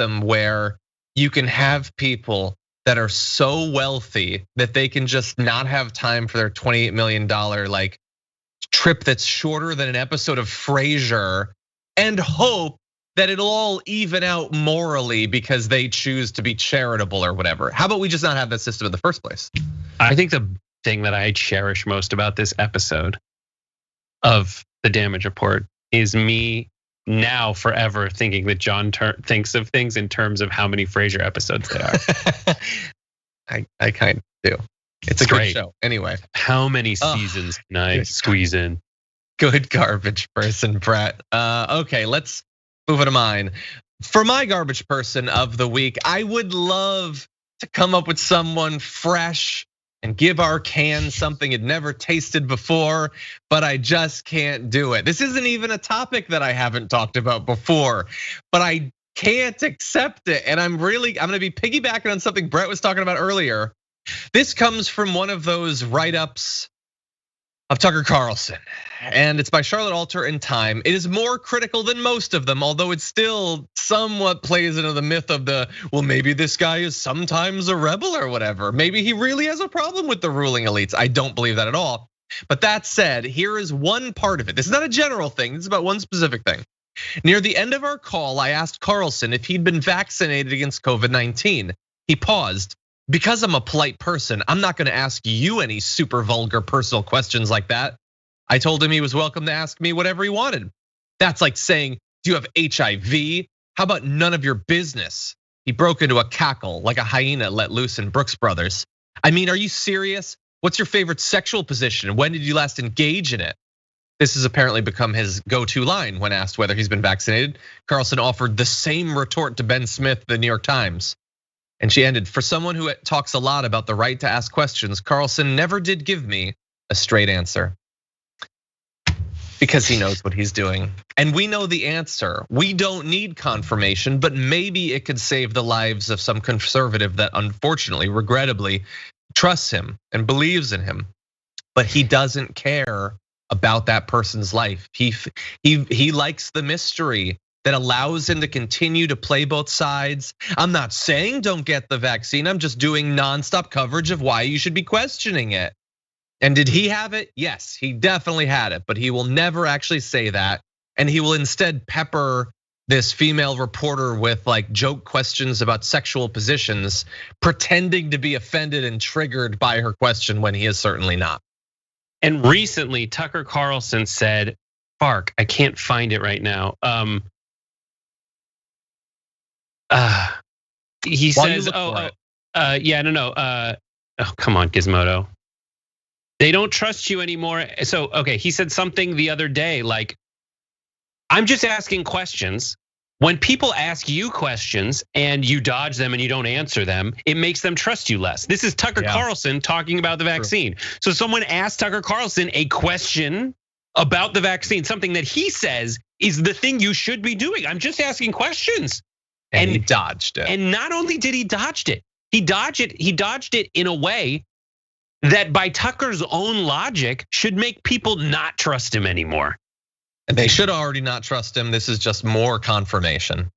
system where you can have people that are so wealthy that they can just not have time for their $28 million like trip that's shorter than an episode of Frasier and hope that it'll all even out morally because they choose to be charitable or whatever. How about we just not have that system in the first place? I think the thing that I cherish most about this episode of the Damage Report is me now forever thinking that John thinks of things in terms of how many Frasier episodes there are. I kind of do. It's a great good show. Anyway, how many seasons can I squeeze in? Good garbage person, Brett. Okay, let's move on to mine. For my garbage person of the week, I would love to come up with someone fresh and give our can something it never tasted before, but I just can't do it. This isn't even a topic that I haven't talked about before, but I can't accept it. And I'm gonna be piggybacking on something Brett was talking about earlier. This comes from one of those write-ups of Tucker Carlson, and it's by Charlotte Alter in Time. It is more critical than most of them, although it still somewhat plays into the myth of well, maybe this guy is sometimes a rebel or whatever. Maybe he really has a problem with the ruling elites. I don't believe that at all. But that said, here is one part of it. This is not a general thing, this is about one specific thing. Near the end of our call, I asked Carlson if he'd been vaccinated against COVID-19. He paused. Because I'm a polite person, I'm not gonna ask you any super vulgar personal questions like that. I told him he was welcome to ask me whatever he wanted. That's like saying, do you have HIV? How about none of your business? He broke into a cackle like a hyena let loose in Brooks Brothers. I mean, are you serious? What's your favorite sexual position? When did you last engage in it? This has apparently become his go-to line when asked whether he's been vaccinated. Carlson offered the same retort to Ben Smith, the New York Times. And she ended, for someone who talks a lot about the right to ask questions, Carlson never did give me a straight answer. Because he knows what he's doing. And we know the answer. We don't need confirmation, but maybe it could save the lives of some conservative that unfortunately, regrettably, trusts him and believes in him. But he doesn't care about that person's life. He likes the mystery that allows him to continue to play both sides. I'm not saying don't get the vaccine. I'm just doing nonstop coverage of why you should be questioning it. And did he have it? Yes, he definitely had it, but he will never actually say that. And he will instead pepper this female reporter with like joke questions about sexual positions, pretending to be offended and triggered by her question when he is certainly not. And recently, Tucker Carlson said, "Fark, I can't find it right now." He says, yeah, no. Oh, come on, Gizmodo. They don't trust you anymore. So, okay, he said something the other day like, I'm just asking questions. When people ask you questions and you dodge them and you don't answer them, it makes them trust you less. This is Tucker Carlson talking about the vaccine. So someone asked Tucker Carlson a question about the vaccine, something that he says is the thing you should be doing. I'm just asking questions. And he dodged it. And not only did he dodge it, he dodged it in a way that by Tucker's own logic should make people not trust him anymore. And they should already not trust him. This is just more confirmation.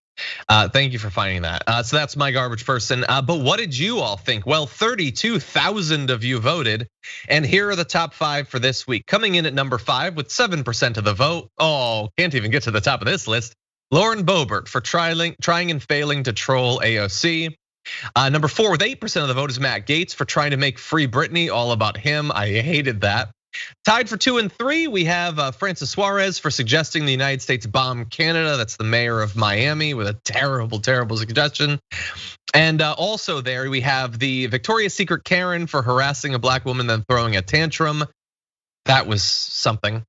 Thank you for finding that. So that's my garbage person. But what did you all think? Well, 32,000 of you voted. And here are the top 5 for this week. Coming in at number 5 with 7% of the vote. Oh, can't even get to the top of this list. Lauren Boebert for trying and failing to troll AOC. Number 4 with 8% of the vote is Matt Gaetz for trying to make Free Britney all about him. I hated that. Tied for 2 and 3, we have Francis Suarez for suggesting the United States bomb Canada. That's the mayor of Miami with a terrible, terrible suggestion. And also there we have the Victoria's Secret Karen for harassing a black woman then throwing a tantrum. That was something.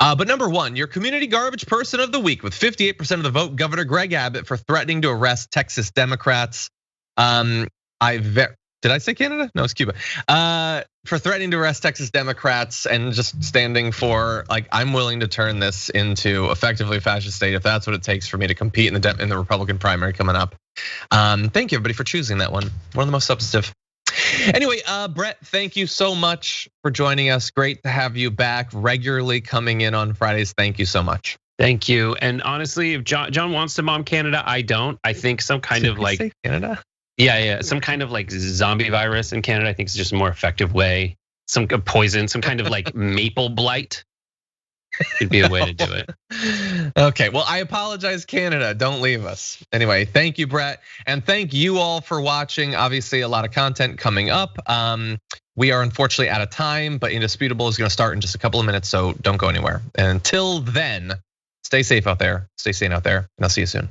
But number 1, your community garbage person of the week with 58% of the vote, Governor Greg Abbott for threatening to arrest Texas Democrats. Did I say Canada? No, it's Cuba. For threatening to arrest Texas Democrats and just standing for like, I'm willing to turn this into effectively a fascist state if that's what it takes for me to compete in the Republican primary coming up. Thank you everybody for choosing that one. One of the most substantive. Anyway, Brett, thank you so much for joining us. Great to have you back regularly coming in on Fridays. Thank you so much. Thank you. And honestly, if John wants to bomb Canada, I don't. I think some kind of like Canada. Yeah, some kind of like zombie virus in Canada. I think is just a more effective way. Some poison, some kind of like maple blight could be a way to do it. Okay, well, I apologize, Canada. Don't leave us. Anyway, thank you, Brett, and thank you all for watching. Obviously, a lot of content coming up. We are unfortunately out of time, but Indisputable is going to start in just a couple of minutes, so don't go anywhere. And until then, stay safe out there, stay sane out there, and I'll see you soon.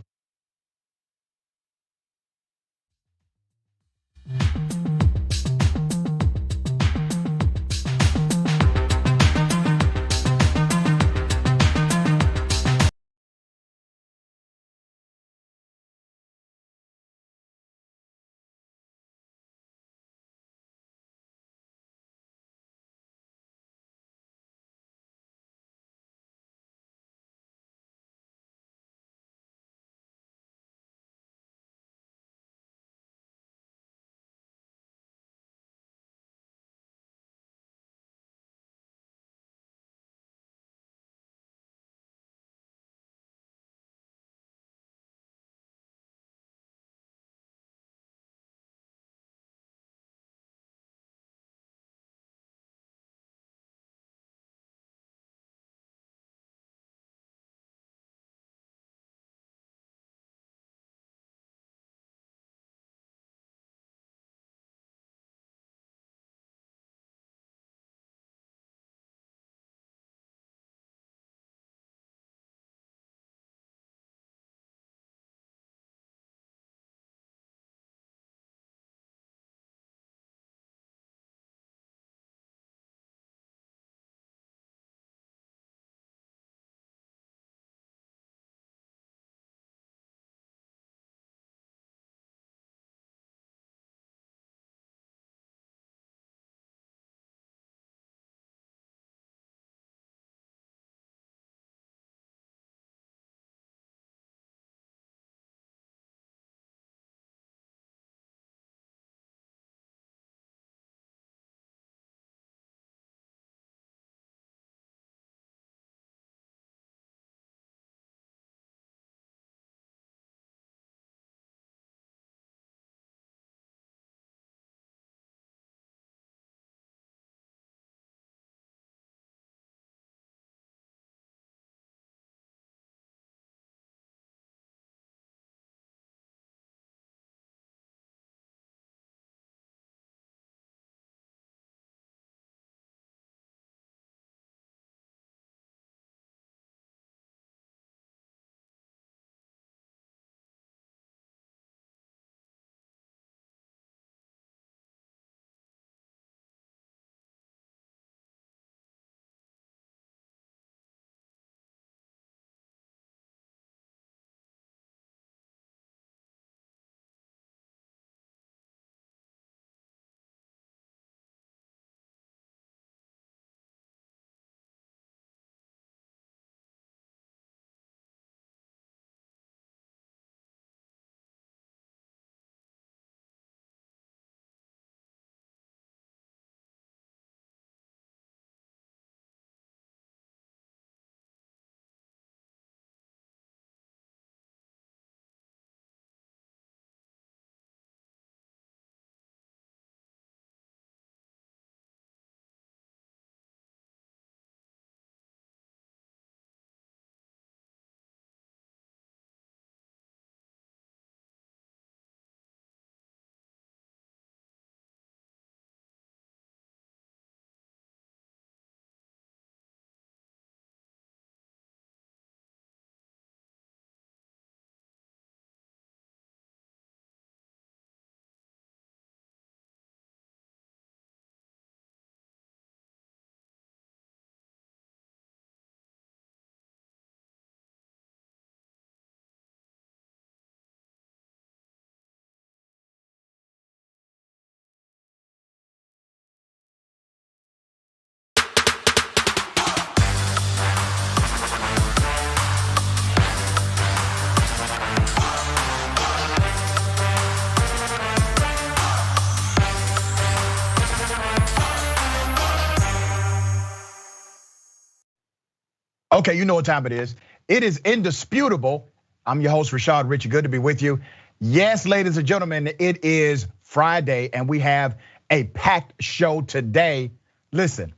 Okay, you know what time it is. It is indisputable. I'm your host, Rashad Richey. Good to be with you. Yes, ladies and gentlemen, it is Friday and we have a packed show today. Listen,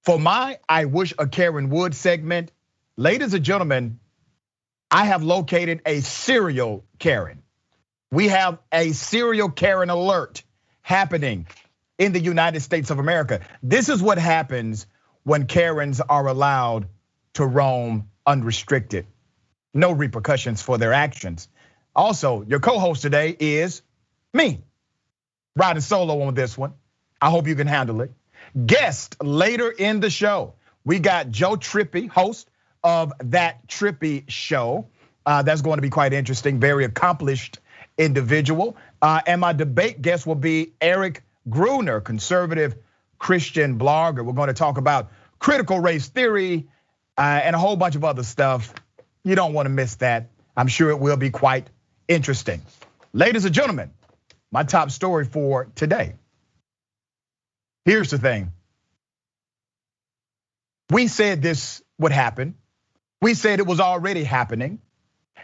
for my I Wish a Karen Would segment, ladies and gentlemen, I have located a serial Karen. We have a serial Karen alert happening in the United States of America. This is what happens when Karens are allowed to roam unrestricted. No repercussions for their actions. Also, your co-host today is me, riding solo on this one. I hope you can handle it. Guest later in the show, we got Joe Trippi, host of That Trippy Show. That's going to be quite interesting, very accomplished individual. And my debate guest will be Eric Grunor, conservative Christian blogger. We're going to talk about critical race theory and a whole bunch of other stuff. You don't want to miss that. I'm sure it will be quite interesting. Ladies and gentlemen, my top story for today. Here's the thing. We said this would happen. We said it was already happening.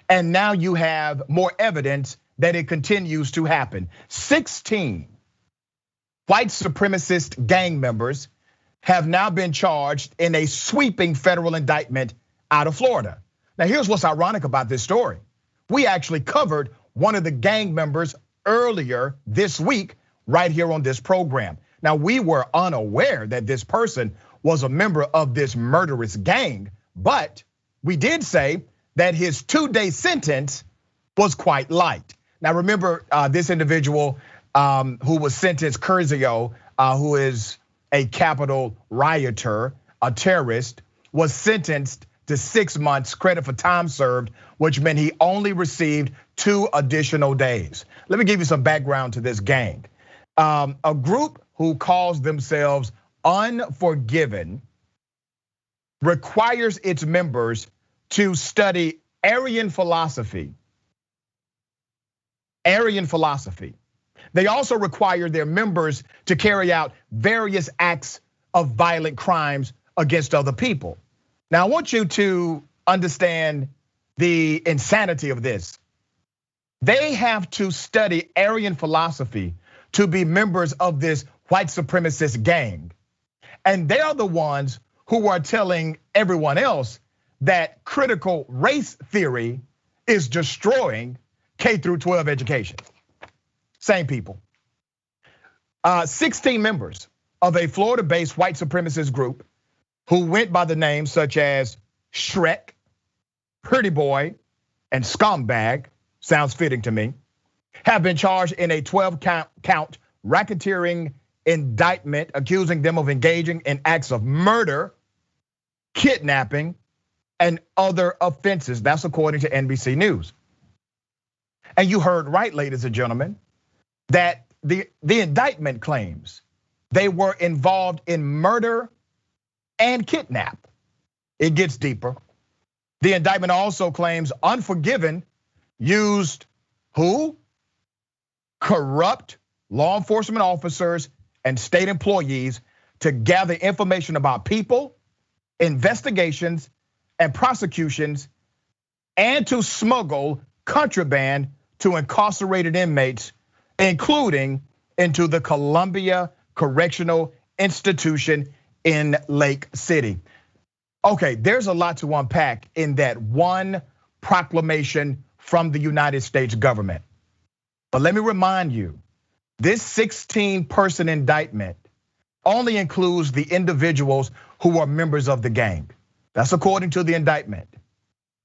And now you have more evidence that it continues to happen. 16 white supremacist gang members have now been charged in a sweeping federal indictment out of Florida. Now, here's what's ironic about this story. We actually covered one of the gang members earlier this week right here on this program. Now, we were unaware that this person was a member of this murderous gang, but we did say that his 2-day sentence was quite light. Now, remember this individual who was sentenced, Curzio, who is a capital rioter, a terrorist, was sentenced to 6 months credit for time served, which meant he only received 2 additional days. Let me give you some background to this gang. A group who calls themselves Unforgiven requires its members to study Aryan philosophy. Aryan philosophy. They also require their members to carry out various acts of violent crimes against other people. Now, I want you to understand the insanity of this. They have to study Aryan philosophy to be members of this white supremacist gang. And they are the ones who are telling everyone else that critical race theory is destroying K through 12 education. Same people. 16 members of a Florida-based white supremacist group who went by the names such as Shrek, Pretty Boy, and Scumbag, sounds fitting to me, have been charged in a 12-count racketeering indictment accusing them of engaging in acts of murder, kidnapping, and other offenses. That's according to NBC News. And you heard right, ladies and gentlemen, that the indictment claims they were involved in murder and kidnap. It gets deeper. The indictment also claims Unforgiven used who? Corrupt law enforcement officers and state employees to gather information about people, investigations, and prosecutions, and to smuggle contraband to incarcerated inmates, including into the Columbia Correctional Institution in Lake City. Okay, there's a lot to unpack in that one proclamation from the United States government. But let me remind you, this 16-person indictment only includes the individuals who are members of the gang. That's according to the indictment.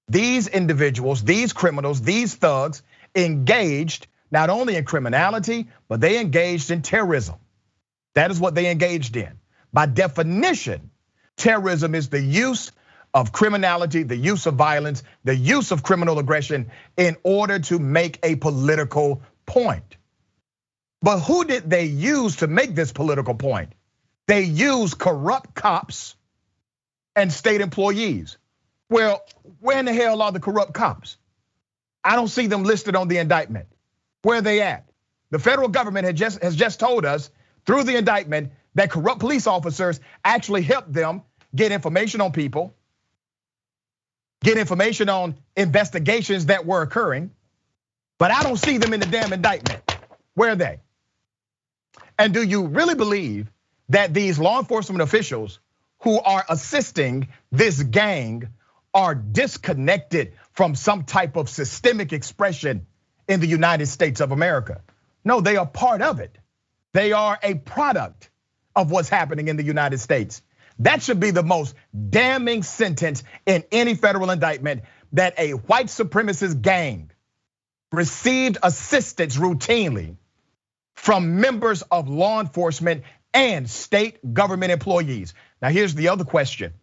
These individuals, these criminals, these thugs engaged not only in criminality, but they engaged in terrorism. That is what they engaged in. By definition, terrorism is the use of criminality, the use of violence, the use of criminal aggression in order to make a political point. But who did they use to make this political point? They used corrupt cops and state employees. Well, where in the hell are the corrupt cops? I don't see them listed on the indictment. Where are they at? The federal government has just told us through the indictment that corrupt police officers actually helped them get information on people, get information on investigations that were occurring, but I don't see them in the damn indictment. Where are they? And do you really believe that these law enforcement officials who are assisting this gang are disconnected from some type of systemic expression in the United States of America? No, they are part of it. They are a product of what's happening in the United States. That should be the most damning sentence in any federal indictment, that a white supremacist gang received assistance routinely from members of law enforcement and state government employees. Now here's the other question.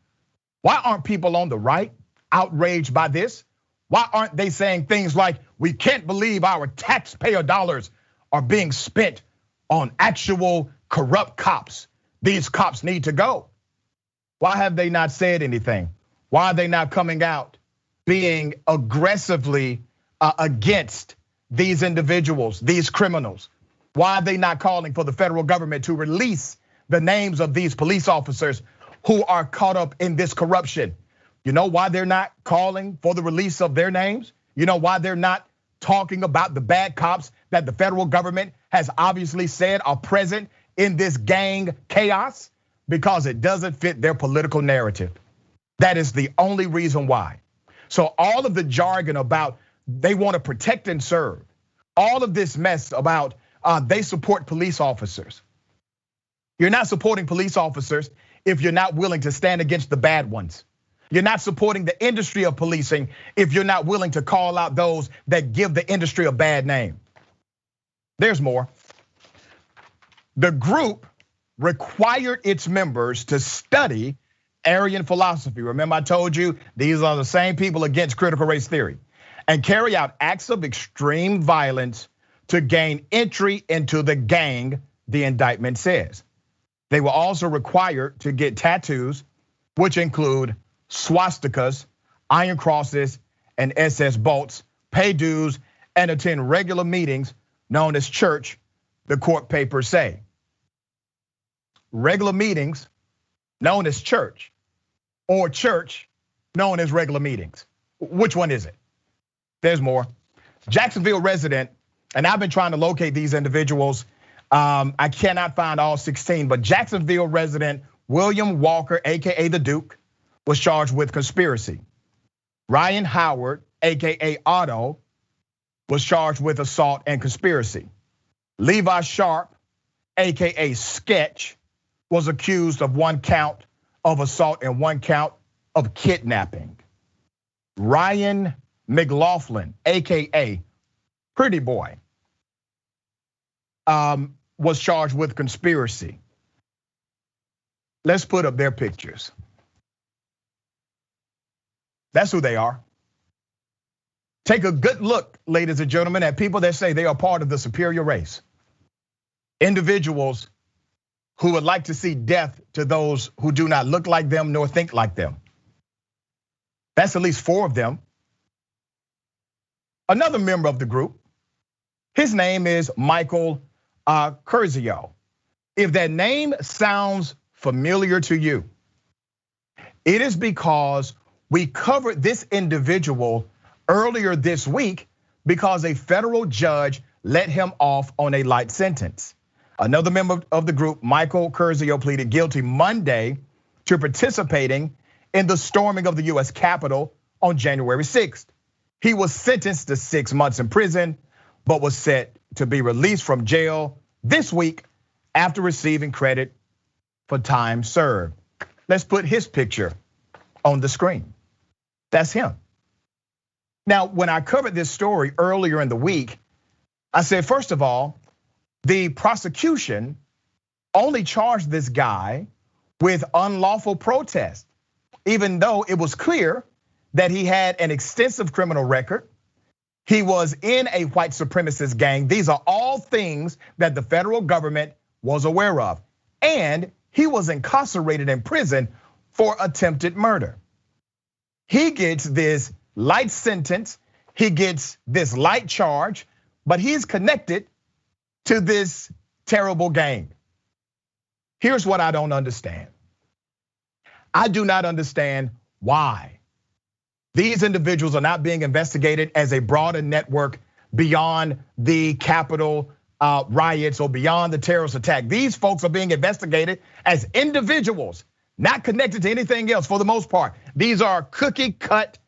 Why aren't people on the right outraged by this? Why aren't they saying things like, we can't believe our taxpayer dollars are being spent on actual corrupt cops? These cops need to go. Why have they not said anything? Why are they not coming out being aggressively against these individuals, these criminals? Why are they not calling for the federal government to release the names of these police officers who are caught up in this corruption? You know why they're not calling for the release of their names? You know why they're not talking about the bad cops that the federal government has obviously said are present in this gang chaos? Because it doesn't fit their political narrative. That is the only reason why. So all of the jargon about they want to protect and serve, all of this mess about they support police officers. You're not supporting police officers if you're not willing to stand against the bad ones. You're not supporting the industry of policing if you're not willing to call out those that give the industry a bad name. There's more. The group required its members to study Aryan philosophy. Remember I told you, these are the same people against critical race theory, and carry out acts of extreme violence to gain entry into the gang, the indictment says. They were also required to get tattoos, which include swastikas, iron crosses, and SS bolts, pay dues, and attend regular meetings known as church, the court papers say. Regular meetings known as church, or church known as regular meetings. Which one is it? There's more. Jacksonville resident, and I've been trying to locate these individuals. I cannot find all 16, but Jacksonville resident William Walker, AKA the Duke, was charged with conspiracy. Ryan Howard, AKA Otto, was charged with assault and conspiracy. Levi Sharp, AKA Sketch, was accused of 1 count of assault and 1 count of kidnapping. Ryan McLaughlin, AKA Pretty Boy, was charged with conspiracy. Let's put up their pictures. That's who they are. Take a good look, ladies and gentlemen, at people that say they are part of the superior race. Individuals who would like to see death to those who do not look like them nor think like them. That's at least 4 of them. Another member of the group, his name is Michael Curzio. If that name sounds familiar to you, it is because we covered this individual earlier this week because a federal judge let him off on a light sentence. Another member of the group, Michael Curzio, pleaded guilty Monday to participating in the storming of the US Capitol on January 6th. He was sentenced to 6 months in prison, but was set to be released from jail this week after receiving credit for time served. Let's put his picture on the screen. That's him. Now, when I covered this story earlier in the week, I said, first of all, the prosecution only charged this guy with unlawful protest, even though it was clear that he had an extensive criminal record. He was in a white supremacist gang. These are all things that the federal government was aware of. And he was incarcerated in prison for attempted murder. He gets this light sentence, he gets this light charge, but he's connected to this terrible gang. Here's what I don't understand. I do not understand why These individuals are not being investigated as a broader network beyond the Capitol riots or beyond the terrorist attack. These folks are being investigated as individuals, not connected to anything else for the most part. These are cookie cut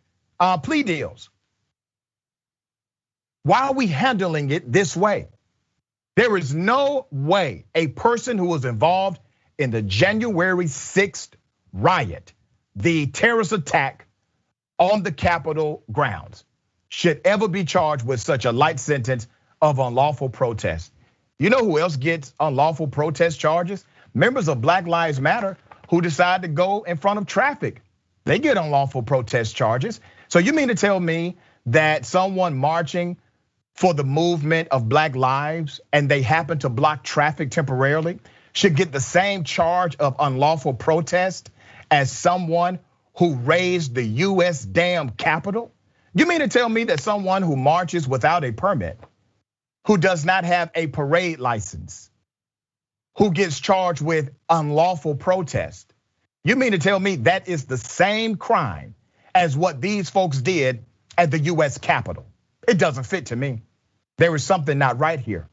plea deals. Why are we handling it this way? There is no way a person who was involved in the January 6th riot, the terrorist attack on the Capitol grounds, should ever be charged with such a light sentence of unlawful protest. You know who else gets unlawful protest charges? Members of Black Lives Matter who decide to go in front of traffic. They get unlawful protest charges. So you mean to tell me that someone marching for the movement of Black lives and they happen to block traffic temporarily should get the same charge of unlawful protest as someone who raised the US damn Capitol? You mean to tell me that someone who marches without a permit, who does not have a parade license, who gets charged with unlawful protest, you mean to tell me that is the same crime as what these folks did at the US Capitol? It doesn't fit to me. There is something not right here.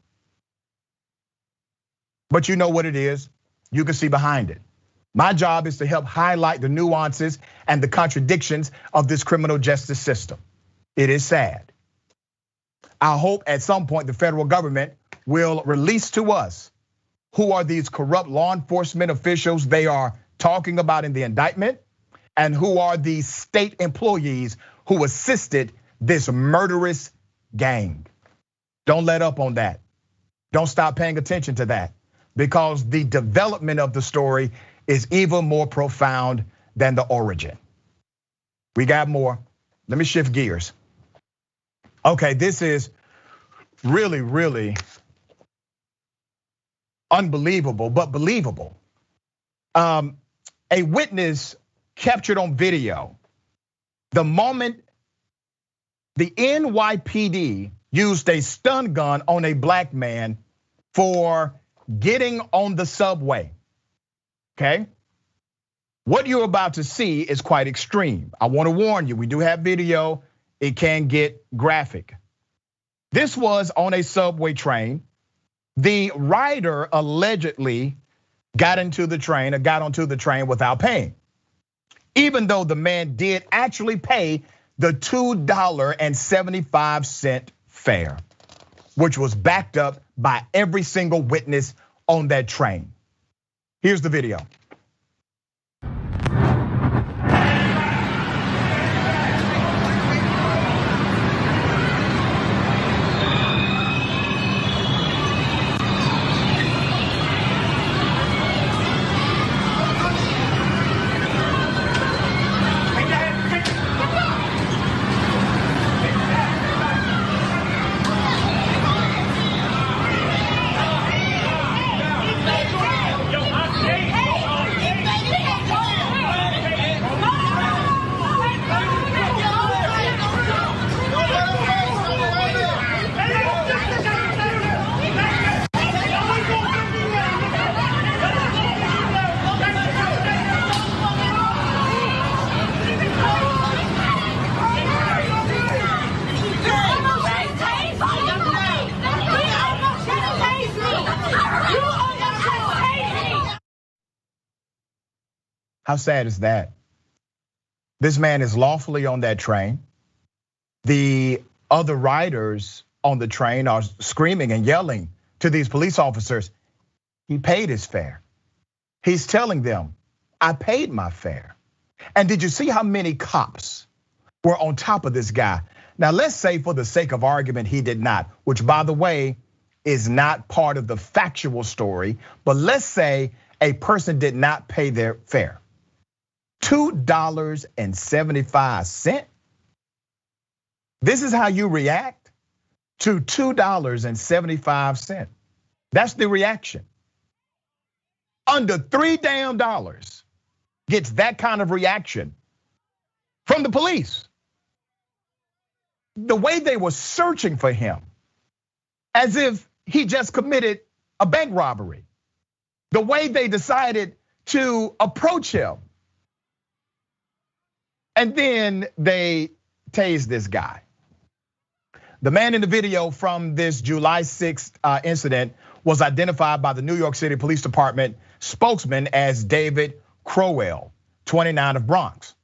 But you know what it is? You can see behind it. My job is to help highlight the nuances and the contradictions of this criminal justice system. It is sad. I hope at some point the federal government will release to us who are these corrupt law enforcement officials they are talking about in the indictment, and who are these state employees who assisted this murderous gang. Don't let up on that. Don't stop paying attention to that, because the development of the story is even more profound than the origin. We got more. Let me shift gears. Okay, this is really, really unbelievable, but believable. A witness captured on video the moment the NYPD used a stun gun on a Black man for getting on the subway. Okay? What you're about to see is quite extreme. I want to warn you, we do have video. It can get graphic. This was on a subway train. The rider allegedly got onto the train without paying, even though the man did actually pay the $2.75 fare, which was backed up by every single witness on that train. Here's the video. How sad is that? This man is lawfully on that train. The other riders on the train are screaming and yelling to these police officers. He paid his fare. He's telling them, I paid my fare. And did you see how many cops were on top of this guy? Now let's say for the sake of argument, he did not, which by the way, is not part of the factual story. But let's say a person did not pay their fare. $2.75. This is how you react to $2.75. That's the reaction. Under $3 damn gets that kind of reaction from the police. The way they were searching for him, as if he just committed a bank robbery. The way they decided to approach him. And then they tased this guy. The man in the video from this July 6th incident was identified by the New York City Police Department spokesman as David Crowell, 29 of Bronx.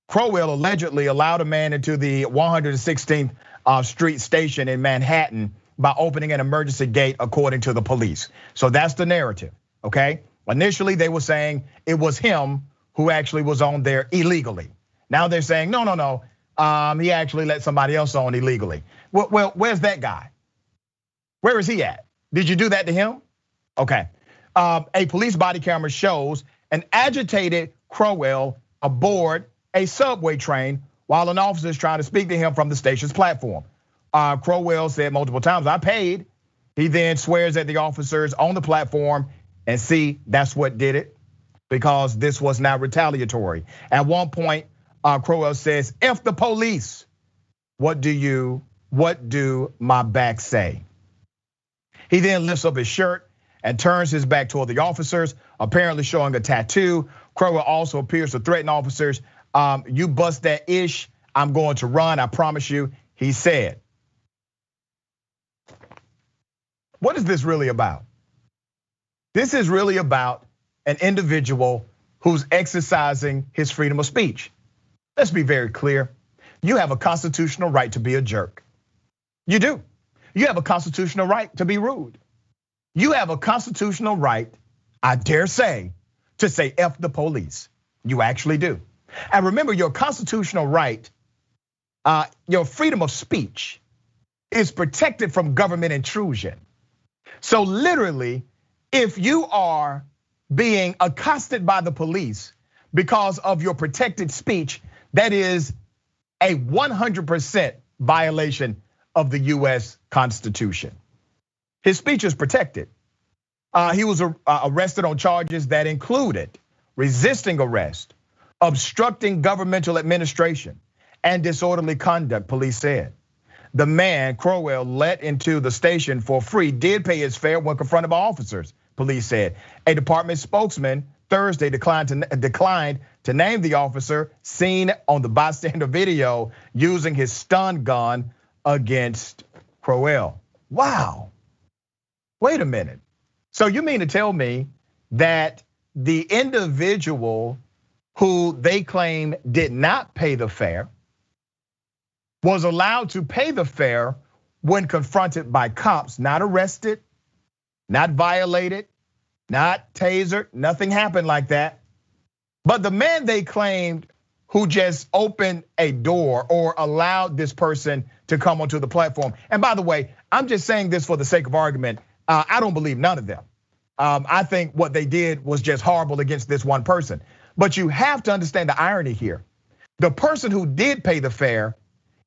Crowell allegedly allowed a man into the 116th Street station in Manhattan by opening an emergency gate, according to the police. So that's the narrative, okay? Initially, they were saying it was him who actually was on there illegally. Now they're saying, no, he actually let somebody else on illegally. Well, where's that guy? Where is he at? Did you do that to him? Okay. A police body camera shows an agitated Crowell aboard a subway train while an officer is trying to speak to him from the station's platform. Crowell said multiple times, "I paid." He then swears at the officers on the platform, and see, that's what did it, because this was not retaliatory. At one point, Crowell says, "F the police. What do my back say?" He then lifts up his shirt and turns his back toward the officers, apparently showing a tattoo. Crowell also appears to threaten officers. "You bust that ish, I'm going to run, I promise you," he said. What is this really about? This is really about an individual who's exercising his freedom of speech. Let's be very clear. You have a constitutional right to be a jerk. You do. You have a constitutional right to be rude. You have a constitutional right, I dare say, to say F the police. You actually do. And remember, your constitutional right, your freedom of speech is protected from government intrusion. So literally, if you are being accosted by the police because of your protected speech, that is a 100% violation of the US Constitution. His speech is protected. He was arrested on charges that included resisting arrest, obstructing governmental administration, and disorderly conduct, police said. The man Crowell let into the station for free did pay his fare when confronted by officers, police said. A department spokesman Thursday declined to name the officer seen on the bystander video using his stun gun against Crowell. Wow, wait a minute. So you mean to tell me that the individual who they claim did not pay the fare was allowed to pay the fare when confronted by cops, not arrested, not violated, not tasered, nothing happened like that. But the man they claimed who just opened a door or allowed this person to come onto the platform. And by the way, I'm just saying this for the sake of argument. I don't believe none of them. I think what they did was just horrible against this one person. But you have to understand the irony here. The person who did pay the fare,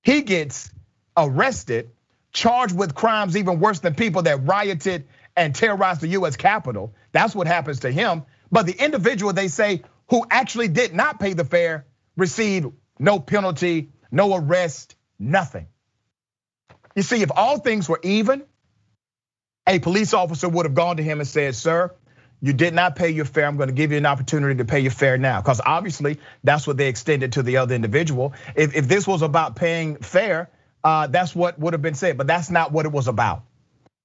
he gets arrested, charged with crimes even worse than people that rioted and terrorized the US Capitol. That's what happens to him. But the individual they say who actually did not pay the fare received no penalty, no arrest, nothing. You see, if all things were even, a police officer would have gone to him and said, "Sir, you did not pay your fare. I'm going to give you an opportunity to pay your fare now." Because obviously that's what they extended to the other individual. If this was about paying fare, that's what would have been said, but that's not what it was about.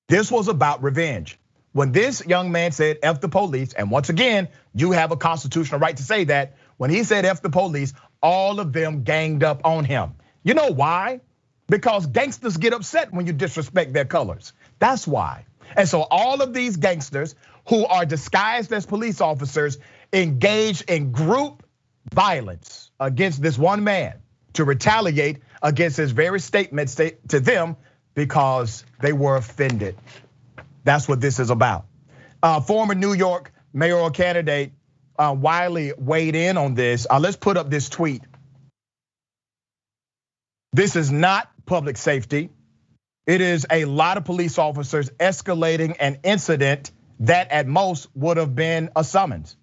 This was about revenge. When this young man said F the police, and once again, you have a constitutional right to say that. When he said F the police, all of them ganged up on him. You know why? Because gangsters get upset when you disrespect their colors. That's why. And so all of these gangsters who are disguised as police officers engaged in group violence against this one man to retaliate against his very statements to them because they were offended. That's what this is about. Former New York mayoral candidate Wiley weighed in on this. Let's put up this tweet. This is not public safety. It is a lot of police officers escalating an incident that at most would have been a summons.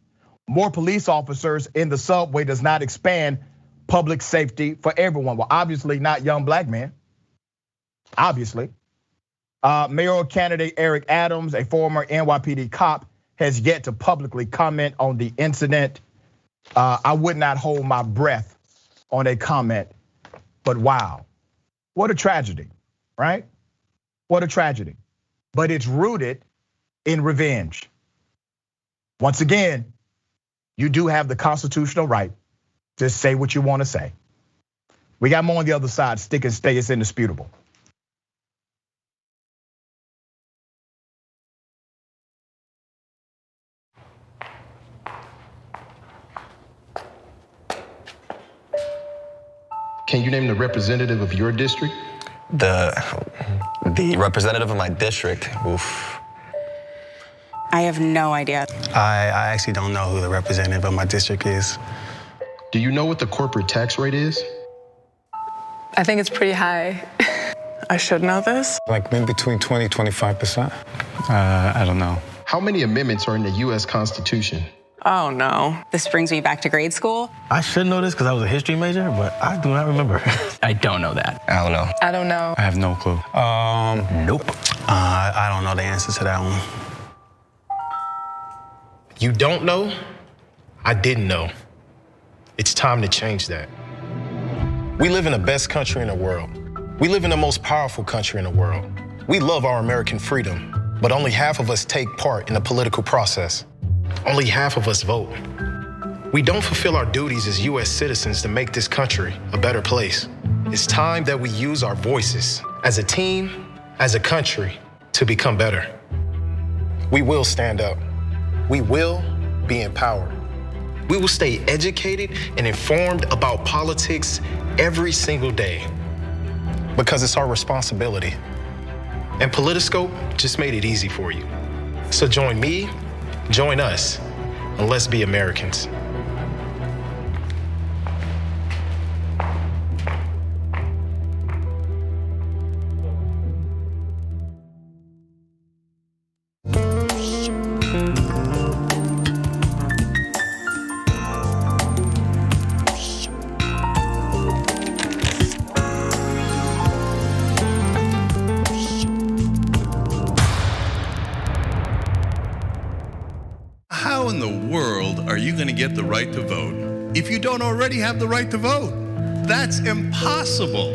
More police officers in the subway does not expand public safety for everyone. Well, obviously not young black men, obviously. Mayoral candidate Eric Adams, a former NYPD cop, has yet to publicly comment on the incident. I would not hold my breath on a comment, but wow, what a tragedy, right? What a tragedy. But it's rooted in revenge. Once again, you do have the constitutional right to say what you want to say. We got more on the other side. Stick and stay, it's indisputable. Can you name the representative of your district? The representative of my district, oof. I have no idea. I actually don't know who the representative of my district is. Do you know what the corporate tax rate is? I think it's pretty high. I should know this. Like maybe between 20, 25%. I don't know. How many amendments are in the US Constitution? Oh no. This brings me back to grade school. I should know this because I was a history major, but I do not remember. I don't know that. I don't know. I don't know. I have no clue. Nope. I don't know the answer to that one. You don't know? I didn't know. It's time to change that. We live in the best country in the world. We live in the most powerful country in the world. We love our American freedom, but only half of us take part in the political process. Only half of us vote. We don't fulfill our duties as US citizens to make this country a better place. It's time that we use our voices as a team, as a country, to become better. We will stand up. We will be empowered. We will stay educated and informed about politics every single day because it's our responsibility. And Politiscope just made it easy for you. So join me, join us, and let's be Americans. How in the world are you going to get the right to vote if you don't already have the right to vote? That's impossible.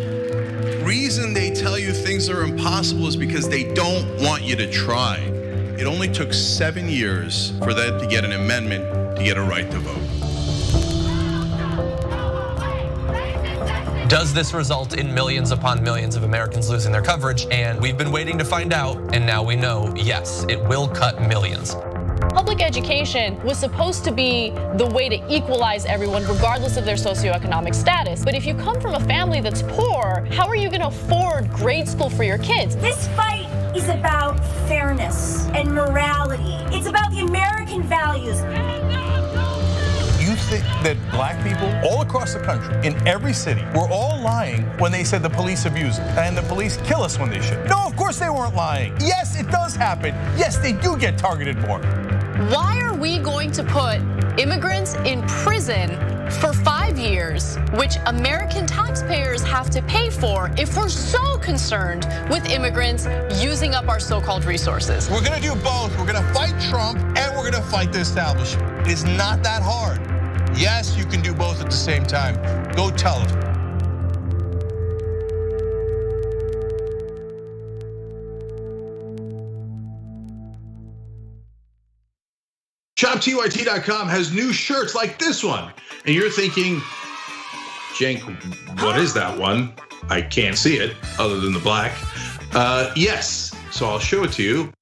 Reason they tell you things are impossible is because they don't want you to try. It only took 7 years for that to get an amendment to get a right to vote. Does this result in millions upon millions of Americans losing their coverage? And we've been waiting to find out, and now we know, yes, it will cut millions. Public education was supposed to be the way to equalize everyone regardless of their socioeconomic status. But if you come from a family that's poor, how are you going to afford grade school for your kids? This fight is about fairness and morality. It's about the American values. You think that black people all across the country, in every city, were all lying when they said the police abuse us and the police kill us when they should? No, of course they weren't lying. Yes, it does happen. Yes, they do get targeted more. Why are we going to put immigrants in prison for 5 years, which American taxpayers have to pay for, if we're so concerned with immigrants using up our so-called resources? We're gonna do both. We're gonna fight Trump and we're gonna fight the establishment. It is not that hard. Yes, you can do both at the same time. Go tell them. ShopTYT.com has new shirts like this one. And you're thinking, Cenk, what is that one? I can't see it other than the black. Yes, so I'll show it to you.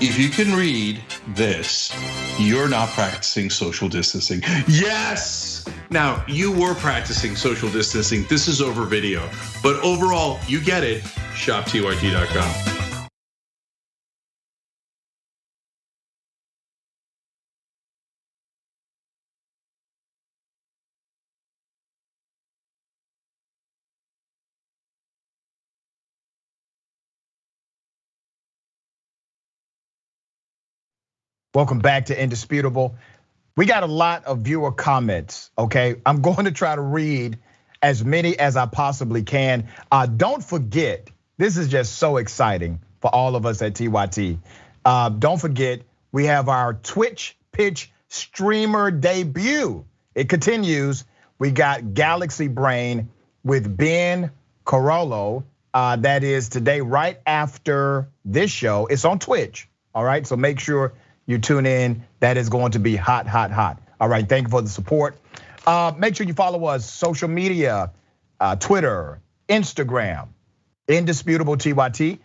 If you can read this, you're not practicing social distancing. Yes! Now, you were practicing social distancing. This is over video. But overall, you get it. ShopTYT.com. Welcome back to Indisputable. We got a lot of viewer comments, okay? I'm going to try to read as many as I possibly can. Don't forget, this is just so exciting for all of us at TYT. Don't forget, we have our Twitch pitch streamer debut. It continues. We got Galaxy Brain with Ben Carollo. That is today, right after this show. It's on Twitch. All right, so make sure you tune in. That is going to be hot, hot, hot. All right, thank you for the support. Make sure you follow us, social media, Twitter, Instagram, Indisputable TYT.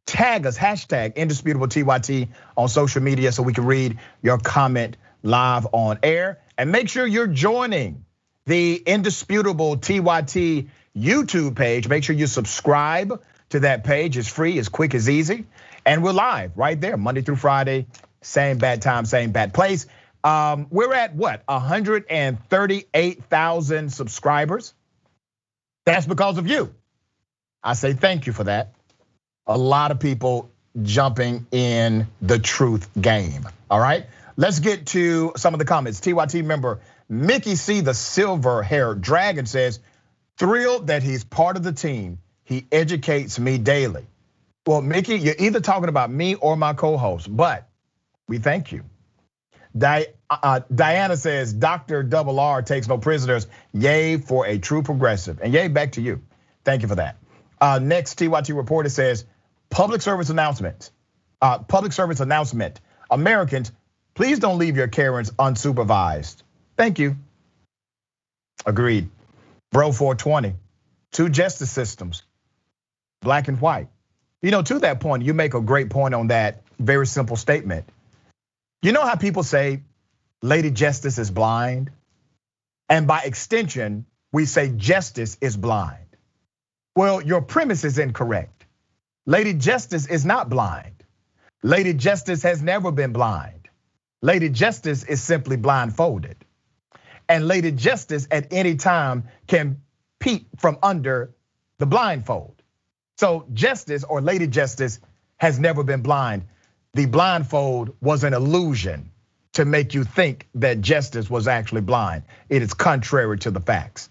Tag us, hashtag Indisputable TYT on social media so we can read your comment live on air. And make sure you're joining the Indisputable TYT YouTube page. Make sure you subscribe to that page. It's free, it's quick, it's easy. And we're live right there, Monday through Friday, same bad time, same bad place. We're at what, 138,000 subscribers? That's because of you. I say thank you for that. A lot of people jumping in the truth game, all right? Let's get to some of the comments. TYT member Mickey C, the silver-haired dragon says, thrilled that he's part of the team. He educates me daily. Well, Mickey, you're either talking about me or my co-host, but we thank you. Diana says, Dr. Double R takes no prisoners. Yay for a true progressive. And yay back to you. Thank you for that. Next TYT reporter says, public service announcement. Americans, please don't leave your Karens unsupervised. Thank you. Agreed. Bro 420, 2 justice systems, black and white. You know, to that point, you make a great point on that very simple statement. You know how people say Lady Justice is blind? And by extension, we say justice is blind. Well, your premise is incorrect. Lady Justice is not blind. Lady Justice has never been blind. Lady Justice is simply blindfolded. And Lady Justice at any time can peek from under the blindfold. So Justice or Lady Justice has never been blind. The blindfold was an illusion to make you think that Justice was actually blind. It is contrary to the facts.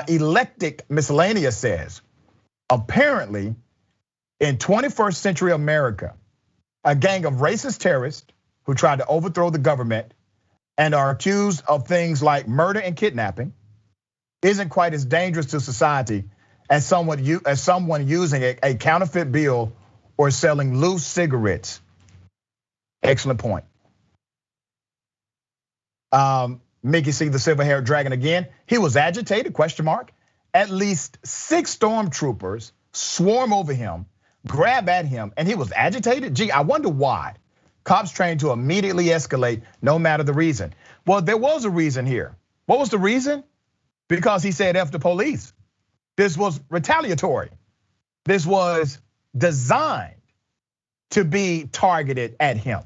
Electic Miscellaneous says, apparently in 21st century America, a gang of racist terrorists who tried to overthrow the government and are accused of things like murder and kidnapping isn't quite as dangerous to society as someone using a counterfeit bill or selling loose cigarettes. Excellent point. Mickey C, the silver-haired dragon again. He was agitated, question mark. At least 6 stormtroopers swarm over him, grab at him, and he was agitated? Gee, I wonder why. Cops trained to immediately escalate no matter the reason. Well, there was a reason here. What was the reason? Because he said F the police. This was retaliatory. This was designed to be targeted at him.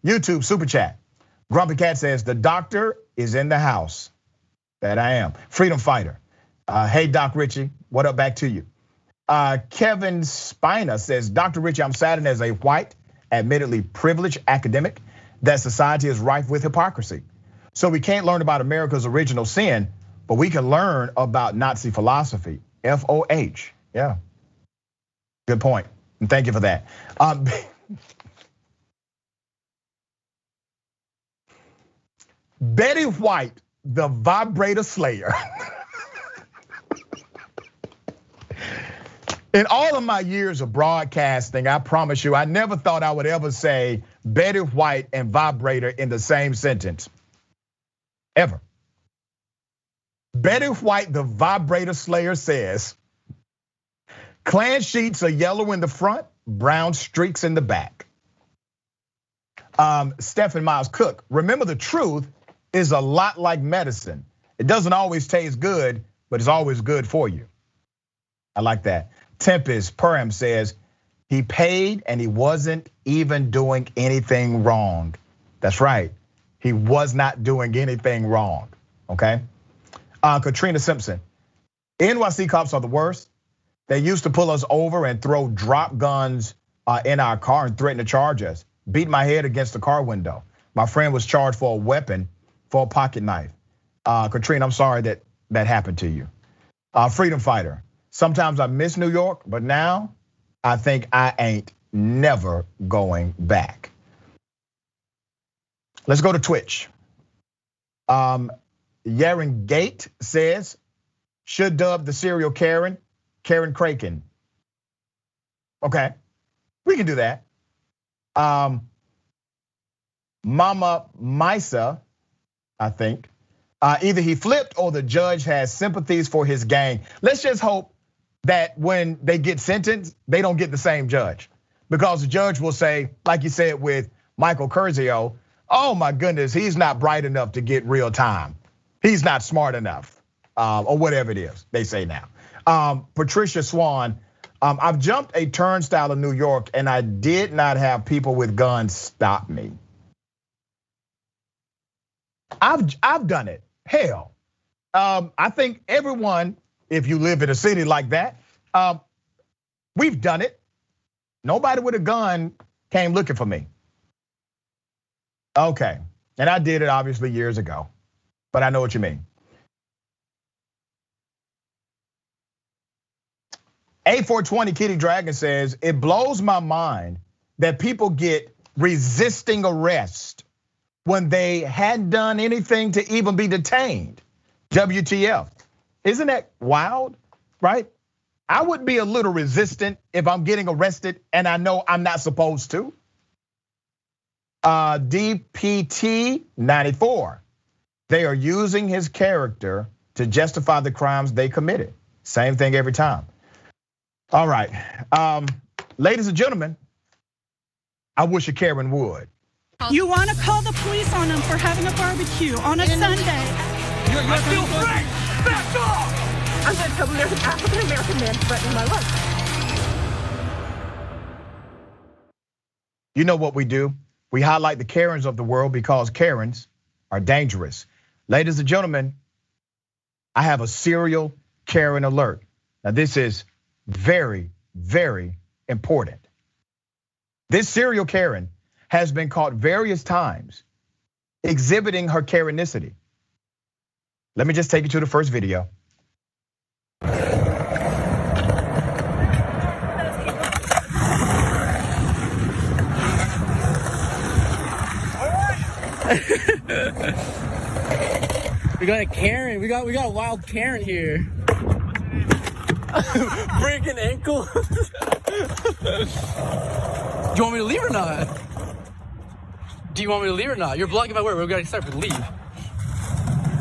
YouTube super chat. Grumpy Cat says, the doctor is in the house. That I am. Freedom fighter. Hey, Doc Richie, what up, back to you. Kevin Spina says, Dr. Richie, I'm saddened as a white, admittedly privileged academic that society is rife with hypocrisy. So we can't learn about America's original sin, but we can learn about Nazi philosophy. FOH, yeah. Good point, and thank you for that. Betty White, the vibrator slayer. In all of my years of broadcasting, I promise you, I never thought I would ever say Betty White and vibrator in the same sentence, ever. Betty White, the vibrator slayer says, Klan sheets are yellow in the front, brown streaks in the back. Stephen Miles Cook, remember the truth is a lot like medicine. It doesn't always taste good, but it's always good for you. I like that. Tempest Purim says, he paid and he wasn't even doing anything wrong. That's right, he was not doing anything wrong, okay? Katrina Simpson, NYC cops are the worst. They used to pull us over and throw drop guns in our car and threaten to charge us. Beat my head against the car window. My friend was charged for a weapon, for a pocket knife. Katrina, I'm sorry that happened to you. Freedom fighter, sometimes I miss New York, but now I think I ain't never going back. Let's go to Twitch. Yaren Gate says, should dub the serial Karen Kraken. Okay, we can do that. Mama Misa, I think. Either he flipped or the judge has sympathies for his gang. Let's just hope that when they get sentenced, they don't get the same judge. Because the judge will say, like you said with Michael Curzio, oh my goodness, he's not bright enough to get real time. He's not smart enough, or whatever it is they say now. Patricia Swan, I've jumped a turnstile in New York and I did not have people with guns stop me. I've done it. Hell, I think everyone, if you live in a city like that, we've done it. Nobody with a gun came looking for me. Okay, and I did it obviously years ago, but I know what you mean. A420 Kitty Dragon says, it blows my mind that people get resisting arrest when they hadn't done anything to even be detained. WTF. Isn't that wild, right? I would be a little resistant if I'm getting arrested and I know I'm not supposed to. DPT 94. They are using his character to justify the crimes they committed. Same thing every time. All right, ladies and gentlemen, I wish a Karen would. You want to call the police on them for having a barbecue on a Sunday? I feel free! Back off! I'm going to tell them there's an African-American man threatening my life. You know what we do? We highlight the Karens of the world because Karens are dangerous. Ladies and gentlemen, I have a serial Karen alert. Now this is very, very important. This serial Karen has been caught various times exhibiting her Karenicity. Let me just take you to the first video. We got a Karen. We got a wild Karen here. Breaking ankle. Do you want me to leave or not? Do you want me to leave or not? You're blocking my word. We're gonna start to leave. All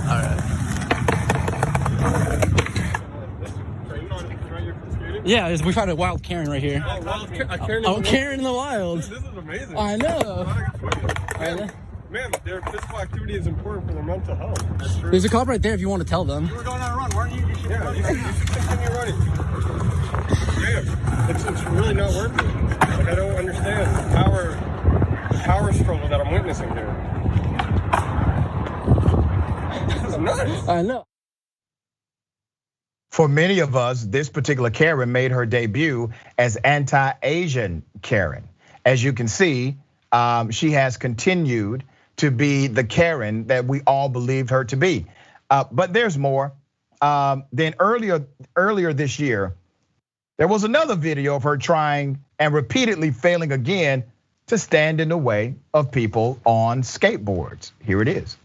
right. Yeah, we found a wild Karen right here. Oh, Karen in the wild. This is amazing. I know. I know. Man, their physical activity is important for their mental health. There's a cop right there if you want to tell them. You were going on a run, weren't you? You should continue running. Damn, it's really not working. Like, I don't understand the power struggle that I'm witnessing here. This is nuts. I know. For many of us, this particular Karen made her debut as anti-Asian Karen. As you can see, she has continued to be the Karen that we all believed her to be. But there's more. Then earlier this year, there was another video of her trying and repeatedly failing again to stand in the way of people on skateboards. Here it is.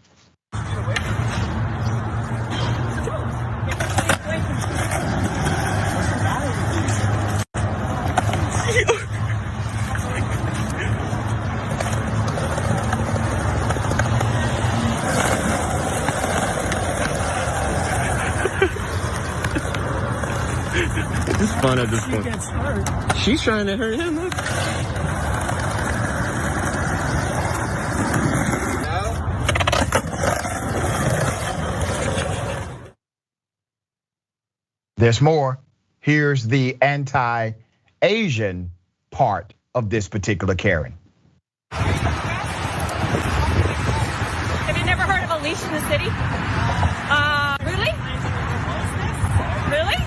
It's fun at this point. She's trying to hurt him. Look. There's more. Here's the anti-Asian part of this particular Karen. Have you never heard of a leash in the city? Really? Really?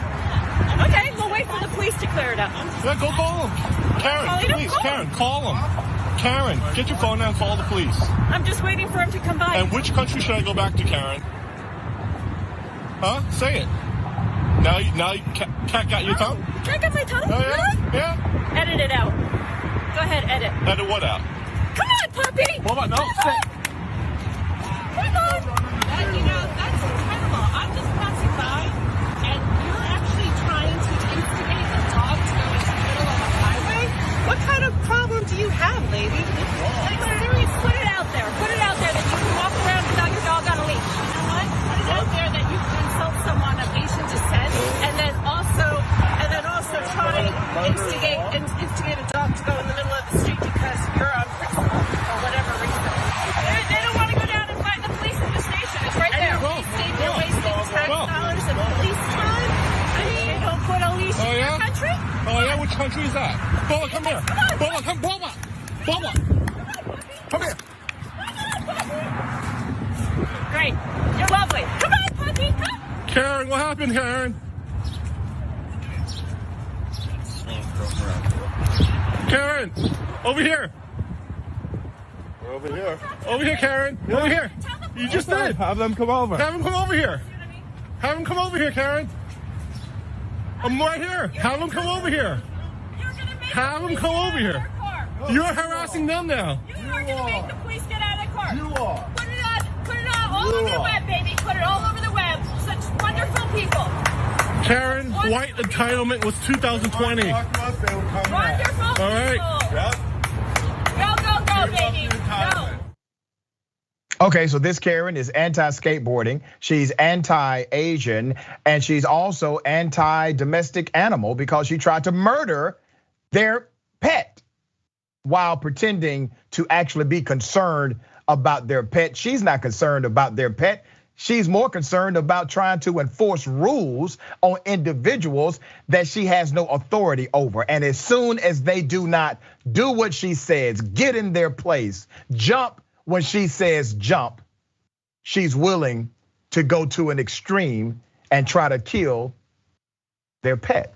Okay, we'll wait for the police to clear it up. Yeah, go call them. Karen, please, Karen, call them. Karen, get your phone now and call the police. I'm just waiting for him to come by. And which country should I go back to, Karen? Huh? Say it. Now you cat got your tongue? Cat got my tongue? Oh, yeah? Really? Yeah. Edit it out. Go ahead, edit. Edit what out? Come on, puppy. What about, no, you know, that's incredible. I'm just passing by, and you're actually trying to instigate a dog to go into the middle of a highway? What kind of problem do you have, lady? Like, seriously, put it out there. Put it out there that you can walk around without your dog on a leash. You know what? Put it out there that you can insult someone of Asian descent, and then also try and instigate a dog to go in the middle of the street because you're unprincipled for whatever reason. They don't want to go down and fight the police at the station. It's right there. They're wasting tax dollars and police time. I mean, they don't put a leash in your country. Oh yeah, which country is that? Bola, come here. Bola, come, Bola. Bola, come here. Great. You're lovely. Come on, puppy. Come. Karen, what happened, Karen? Karen, over here. We're over here. Over here, Karen. Over here. You just did. Have them come over. Have them come over here. Have them come over here, Karen. I'm right here. Have them come over here. Have them come over here. You're harassing them now. You are going to make the police get out of the car. You are. Put it on all over the web, baby. Put it all over the web. Such wonderful people. Karen, white entitlement was 2020. Wonderful all right. Go, baby. Go. Okay, so this Karen is anti-skateboarding. She's anti-Asian, and she's also anti-domestic animal because she tried to murder their pet while pretending to actually be concerned about their pet. She's not concerned about their pet. She's more concerned about trying to enforce rules on individuals that she has no authority over. And as soon as they do not do what she says, get in their place, jump when she says jump, she's willing to go to an extreme and try to kill their pet.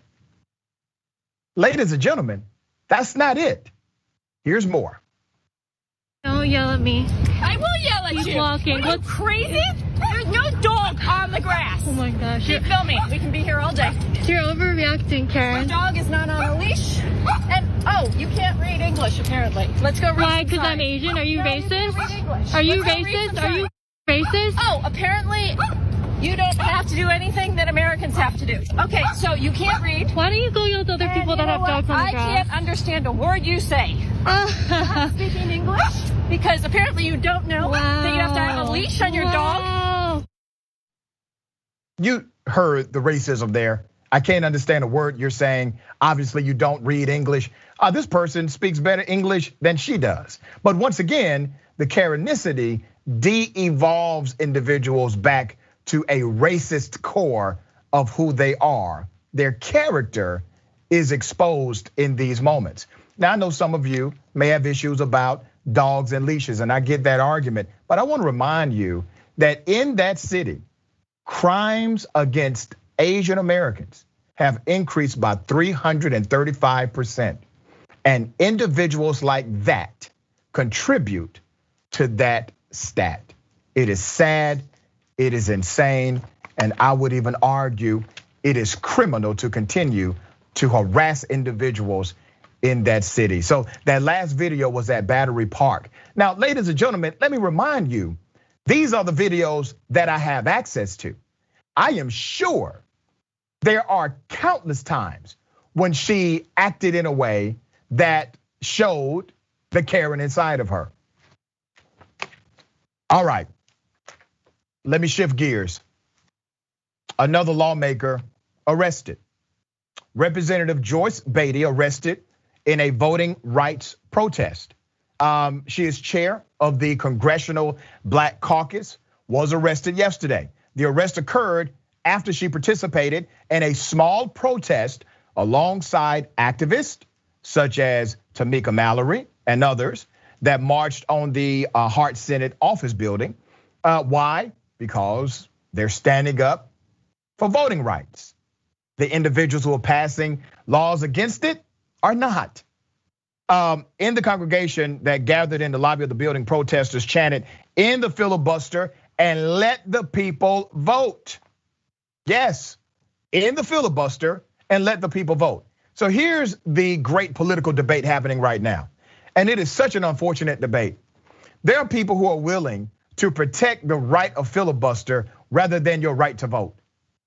Ladies and gentlemen, that's not it. Here's more. Don't yell at me. I will yell at you. Keep walking. Are you crazy? There's no dog on the grass. Oh my gosh. Keep filming. We can be here all day. You're overreacting, Karen. The dog is not on a leash. And you can't read English apparently. Let's go read. Why? Because I'm Asian? Are you racist? Are you racist? Are you racist? Oh, apparently you don't have to do anything that Americans have to do. Okay, so you can't read. Why don't you go yell at other people that have dogs on the grass? I can't understand a word you say. You're not speaking English because apparently you don't know that you have to have a leash on your dog. You heard the racism there. I can't understand a word you're saying. Obviously, you don't read English. This person speaks better English than she does. But once again, the Karenicity de-evolves individuals back to a racist core of who they are. Their character is exposed in these moments. Now, I know some of you may have issues about dogs and leashes, and I get that argument. But I want to remind you that in that city, crimes against Asian Americans have increased by 335%. And individuals like that contribute to that stat. It is sad, it is insane, and I would even argue it is criminal to continue to harass individuals in that city. So that last video was at Battery Park. Now, ladies and gentlemen, let me remind you, these are the videos that I have access to. I am sure there are countless times when she acted in a way that showed the Karen inside of her. All right, let me shift gears. Another lawmaker arrested. Representative Joyce Beatty arrested in a voting rights protest. She is chair of the Congressional Black Caucus, was arrested yesterday. The arrest occurred after she participated in a small protest alongside activists such as Tamika Mallory and others that marched on the Hart Senate office building. Why? Because they're standing up for voting rights. The individuals who are passing laws against it are not. In the congregation that gathered in the lobby of the building, protesters chanted, "In the filibuster and let the people vote." Yes, in the filibuster and let the people vote. So here's the great political debate happening right now. And it is such an unfortunate debate. There are people who are willing to protect the right of filibuster rather than your right to vote.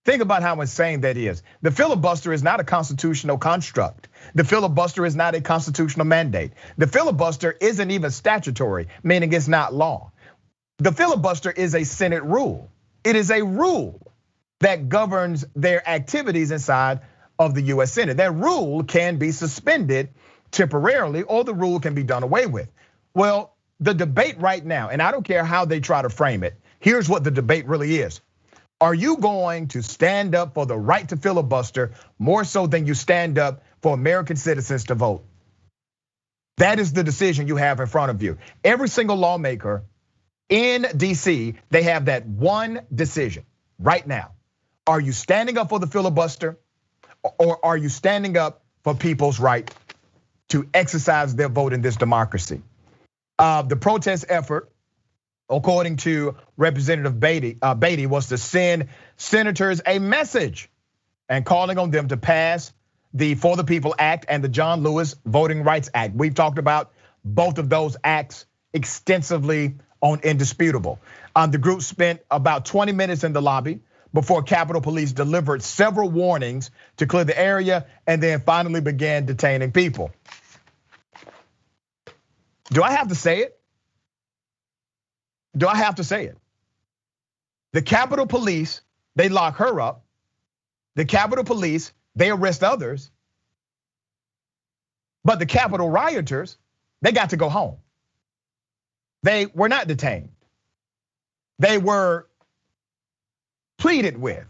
Think about how insane that is. The filibuster is not a constitutional construct. The filibuster is not a constitutional mandate. The filibuster isn't even statutory, meaning it's not law. The filibuster is a Senate rule. It is a rule that governs their activities inside of the US Senate. That rule can be suspended temporarily, or the rule can be done away with. Well, the debate right now, and I don't care how they try to frame it, here's what the debate really is. Are you going to stand up for the right to filibuster more so than you stand up for American citizens to vote? That is the decision you have in front of you. Every single lawmaker in DC, they have that one decision right now. Are you standing up for the filibuster, or are you standing up for people's right to exercise their vote in this democracy? The protest effort, according to Representative Beatty, was to send senators a message and calling on them to pass the For the People Act and the John Lewis Voting Rights Act. We've talked about both of those acts extensively on Indisputable. The group spent about 20 minutes in the lobby before Capitol Police delivered several warnings to clear the area and then finally began detaining people. Do I have to say it? Do I have to say it? The Capitol Police, they lock her up. The Capitol Police, they arrest others. But the Capitol rioters, they got to go home. They were not detained. They were pleaded with.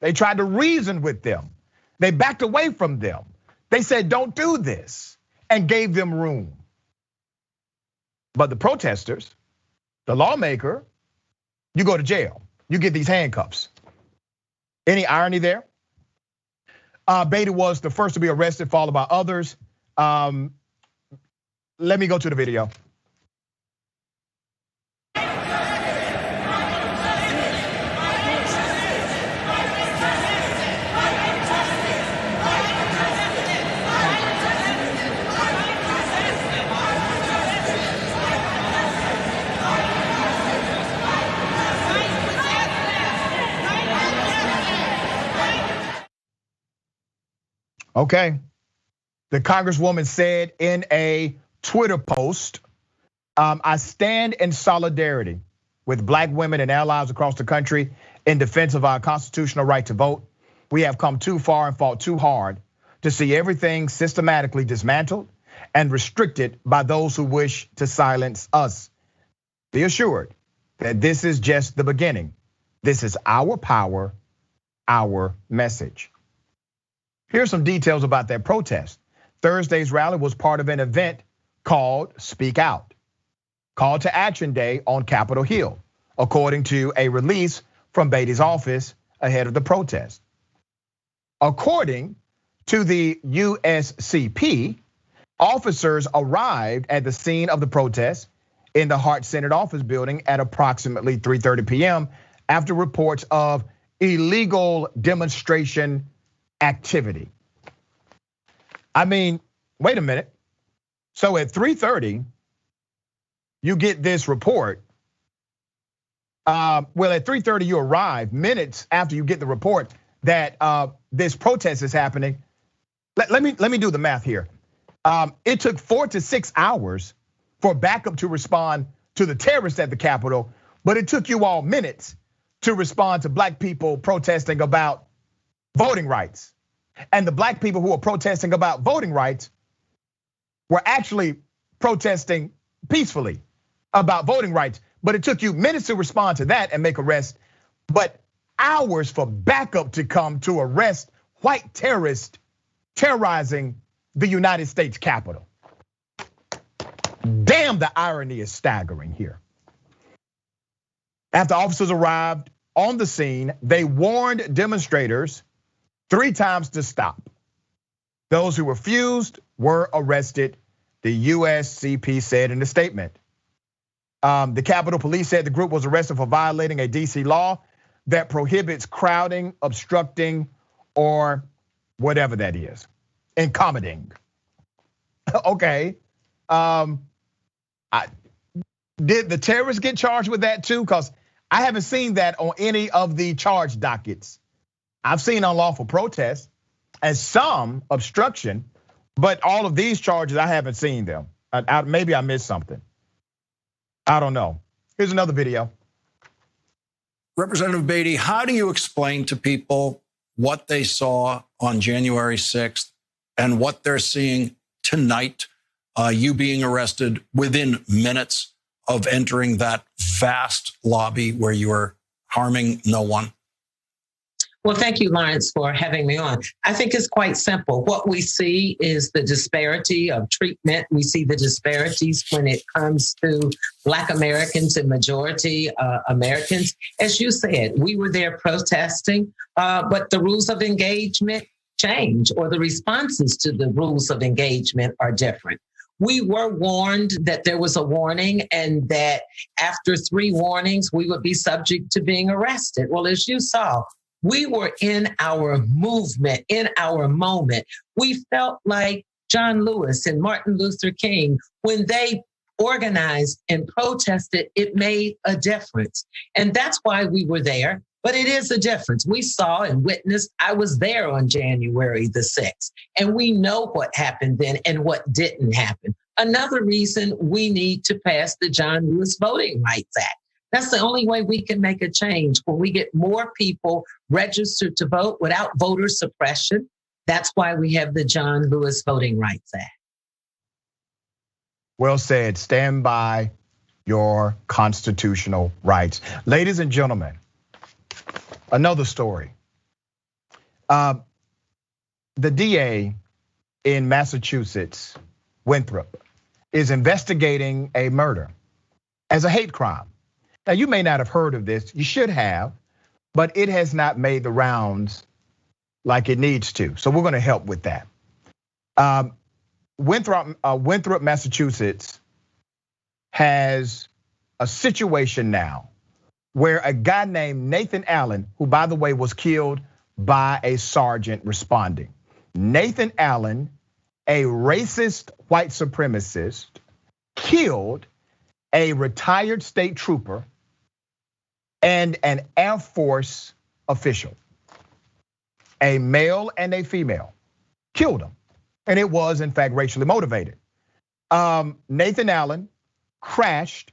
They tried to reason with them. They backed away from them. They said, don't do this, and gave them room. But the protesters, the lawmaker, you go to jail. You get these handcuffs. Any irony there? Beatty was the first to be arrested, followed by others. Let me go to the video. Okay, the Congresswoman said in a Twitter post, I stand in solidarity with Black women and allies across the country in defense of our constitutional right to vote. We have come too far and fought too hard to see everything systematically dismantled and restricted by those who wish to silence us. Be assured that this is just the beginning. This is our power, our message. Here's some details about that protest. Thursday's rally was part of an event called Speak Out, Call to Action Day on Capitol Hill, according to a release from Beatty's office ahead of the protest. According to the USCP, officers arrived at the scene of the protest in the Hart Senate office building at approximately 3:30 p.m. after reports of illegal demonstration activity. I mean, wait a minute. So at 3:30, you get this report. Well, at 3:30 you arrive, minutes after you get the report that this protest is happening. Let me do the math here. It took 4 to 6 hours for backup to respond to the terrorists at the Capitol, but it took you all minutes to respond to Black people protesting about voting rights. And the Black people who are protesting about voting rights were actually protesting peacefully about voting rights. But it took you minutes to respond to that and make arrests, but hours for backup to come to arrest white terrorists terrorizing the United States Capitol. Damn, the irony is staggering here. After officers arrived on the scene, they warned demonstrators 3 times to stop. Those who refused were arrested, the USCP said in a statement. The Capitol Police said the group was arrested for violating a DC law that prohibits crowding, obstructing, or whatever that is, incommoding. Okay, Did the terrorists get charged with that too? Because I haven't seen that on any of the charge dockets. I've seen unlawful protest and some obstruction, but all of these charges, I haven't seen them. Maybe I missed something. I don't know. Here's another video. Representative Beatty, how do you explain to people what they saw on January 6th and what they're seeing tonight, you being arrested within minutes of entering that vast lobby where you were harming no one? Well, thank you, Lawrence, for having me on. I think it's quite simple. What we see is the disparity of treatment. We see the disparities when it comes to Black Americans and majority Americans. As you said, we were there protesting, but the rules of engagement change, or the responses to the rules of engagement are different. We were warned that there was a warning and that after 3 warnings, we would be subject to being arrested. Well, as you saw, we were in our movement, in our moment. We felt like John Lewis and Martin Luther King, when they organized and protested, it made a difference. And that's why we were there. But it is a difference. We saw and witnessed. I was there on January the 6th, and we know what happened then and what didn't happen. Another reason we need to pass the John Lewis Voting Rights Act. That's the only way we can make a change. When we get more people registered to vote without voter suppression, that's why we have the John Lewis Voting Rights Act. Well said. Stand by your constitutional rights. Ladies and gentlemen, another story. The DA in Massachusetts, Winthrop, is investigating a murder as a hate crime. Now, you may not have heard of this. You should have, but it has not made the rounds like it needs to. So we're going to help with that. Winthrop, Massachusetts has a situation now where a guy named Nathan Allen, who by the way was killed by a sergeant responding. Nathan Allen, a racist white supremacist, killed a retired state trooper and an Air Force official, a male and a female, killed them. And it was in fact racially motivated. Nathan Allen crashed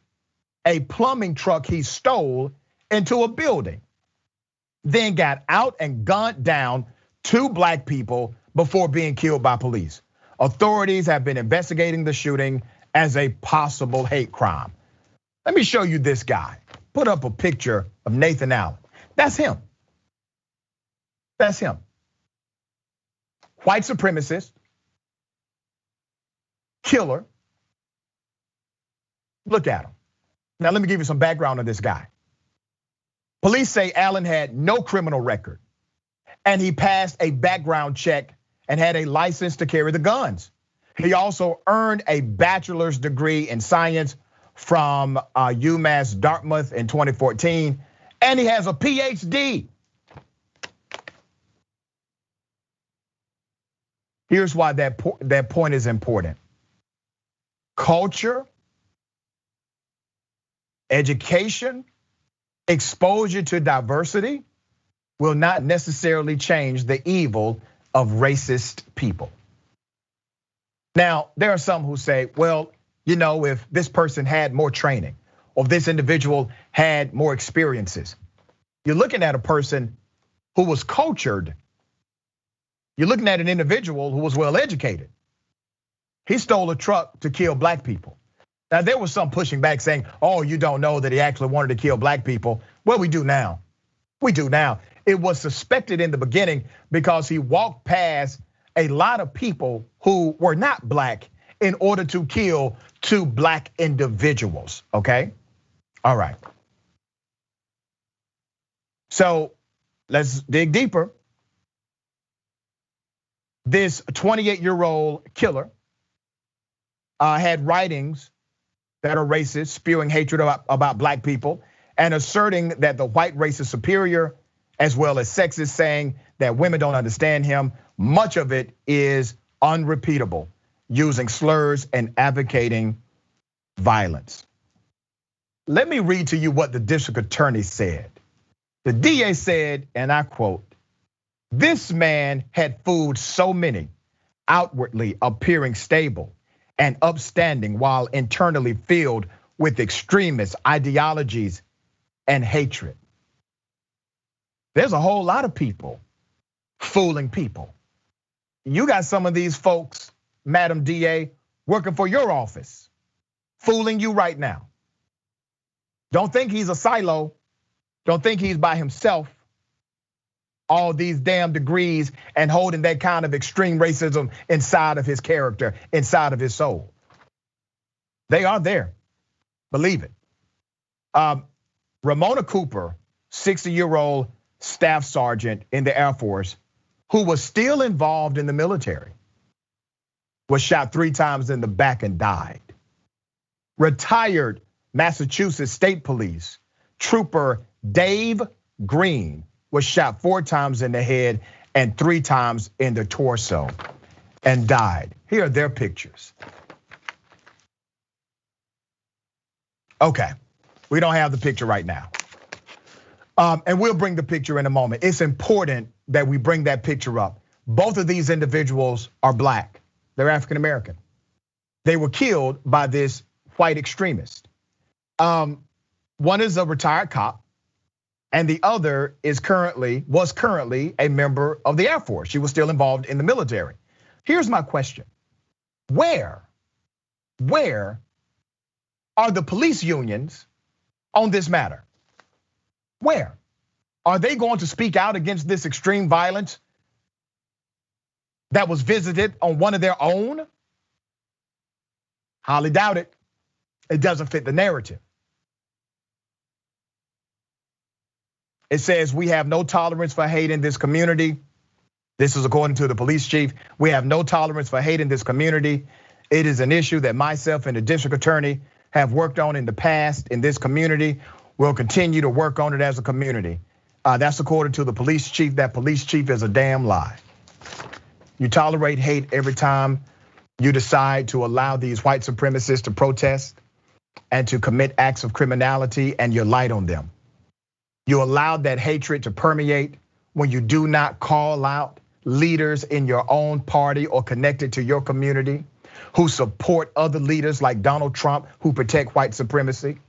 a plumbing truck he stole into a building, then got out and gunned down 2 Black people before being killed by police. Authorities have been investigating the shooting as a possible hate crime. Let me show you this guy. Put up a picture of Nathan Allen. That's him. That's him. White supremacist, killer. Look at him. Now let me give you some background on this guy. Police say Allen had no criminal record, and he passed a background check and had a license to carry the guns. He also earned a bachelor's degree in science from UMass Dartmouth in 2014, and he has a PhD. Here's why that point is important. Culture, education, exposure to diversity will not necessarily change the evil of racist people. Now, there are some who say, well, you know, if this person had more training, or if this individual had more experiences. You're looking at a person who was cultured. You're looking at an individual who was well educated. He stole a truck to kill Black people. Now, there was some pushing back saying, oh, you don't know that he actually wanted to kill Black people. Well, we do now. We do now. It was suspected in the beginning because he walked past a lot of people who were not Black in order to kill 2 Black individuals, okay? All right. So let's dig deeper. This 28-year-old killer had writings that are racist, spewing hatred about Black people, and asserting that the white race is superior, as well as sexist, saying that women don't understand him. Much of it is unrepeatable, using slurs and advocating violence. Let me read to you what the district attorney said. The DA said, and I quote, "This man had fooled so many, outwardly appearing stable and upstanding while internally filled with extremist ideologies and hatred." There's a whole lot of people fooling people. You got some of these folks, Madam DA, working for your office, fooling you right now. Don't think he's a silo. Don't think he's by himself. All these damn degrees and holding that kind of extreme racism inside of his character, inside of his soul. They are there, believe it. Ramona Cooper, 60-year-old staff sergeant in the Air Force, who was still involved in the military, was shot 3 times in the back and died. Retired Massachusetts State Police Trooper Dave Green was shot 4 times in the head and 3 times in the torso and died. Here are their pictures. Okay, we don't have the picture right now. And we'll bring the picture in a moment. It's important that we bring that picture up. Both of these individuals are black. They're African American. They were killed by this white extremist. One is a retired cop, and the other was currently a member of the Air Force. She was still involved in the military. Here's my question. Where are the police unions on this matter? Where? Are they going to speak out against this extreme violence that was visited on one of their own? Highly doubt it. It doesn't fit the narrative. It says we have no tolerance for hate in this community. This is according to the police chief. We have no tolerance for hate in this community. It is an issue that myself and the district attorney have worked on in the past in this community. We'll continue to work on it as a community. That's according to the police chief. That police chief is a damn lie. You tolerate hate every time you decide to allow these white supremacists to protest and to commit acts of criminality, and you light on them. You allowed that hatred to permeate when you do not call out leaders in your own party or connected to your community who support other leaders like Donald Trump who protect white supremacy.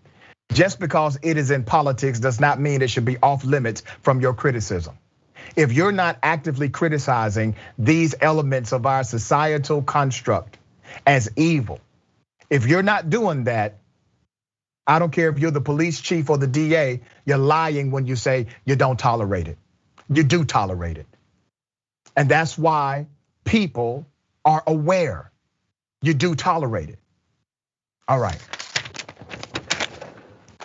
Just because it is in politics does not mean it should be off limits from your criticism. If you're not actively criticizing these elements of our societal construct as evil, if you're not doing that, I don't care if you're the police chief or the DA, you're lying when you say you don't tolerate it. You do tolerate it. And that's why people are aware you do tolerate it. All right.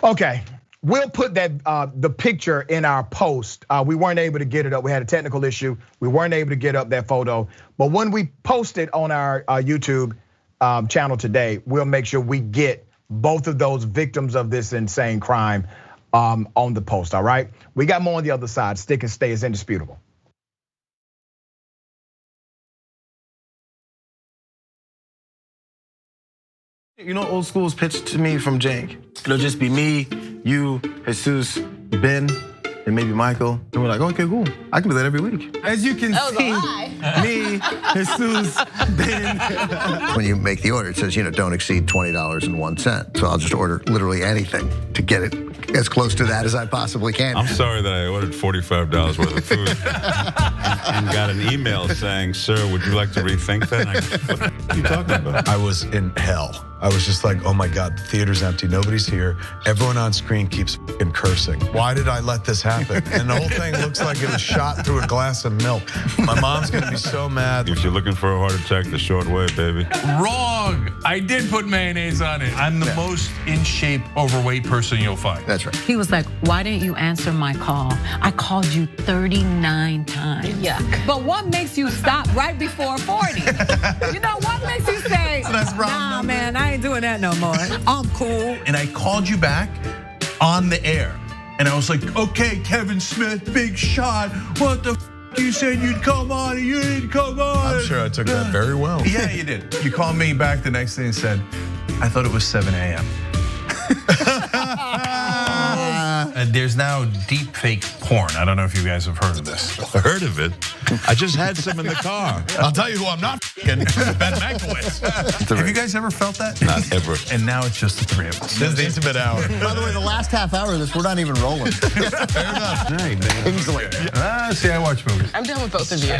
Okay, we'll put that the picture in our post. We weren't able to get it up. We had a technical issue. We weren't able to get up that photo. But when we post it on our YouTube channel today, we'll make sure we get both of those victims of this insane crime on the post, all right? We got more on the other side. Stick and stay is indisputable. You know, old school's pitched to me from Jake. It'll just be me, you, Jesus, Ben, and maybe Michael. And we're like, okay, cool. I can do that every week. As you can see, me, Jesus, Ben. When you make the order, it says, don't exceed $20.01. So I'll just order literally anything to get it as close to that as I possibly can. I'm sorry that I ordered $45 worth of food and got an email saying, "Sir, would you like to rethink that?" What are you talking about? I was in hell. I was just like, oh my God, the theater's empty, nobody's here. Everyone on screen keeps fucking cursing. Why did I let this happen? And the whole thing looks like it was shot through a glass of milk. My mom's gonna be so mad. If you're looking for a heart attack, the short way, baby. Wrong, I did put mayonnaise on it. I'm the most in shape, overweight person you'll find. That's right. He was like, why didn't you answer my call? I called you 39 times. Yuck. But what makes you stop right before 40? What makes you say, nah, man, I ain't doing that no more. I'm cool. And I called you back on the air. And I was like, okay, Kevin Smith, big shot. What the you said you'd come on and you didn't come on. I'm sure I took that very well. Yeah, you did. You called me back the next day and said, I thought it was 7 a.m. There's now deep fake porn. I don't know if you guys have heard of this. Heard of it? I just had some in the car. I'll tell you who I'm not f***ing, Ben Mankiewicz. Have you guys ever felt that? Not ever. And now it's just the three of us. This is the intimate hour. By the way, the last half hour of this, we're not even rolling. Fair enough. Kingsley. See, I watch movies. I'm done with both of you.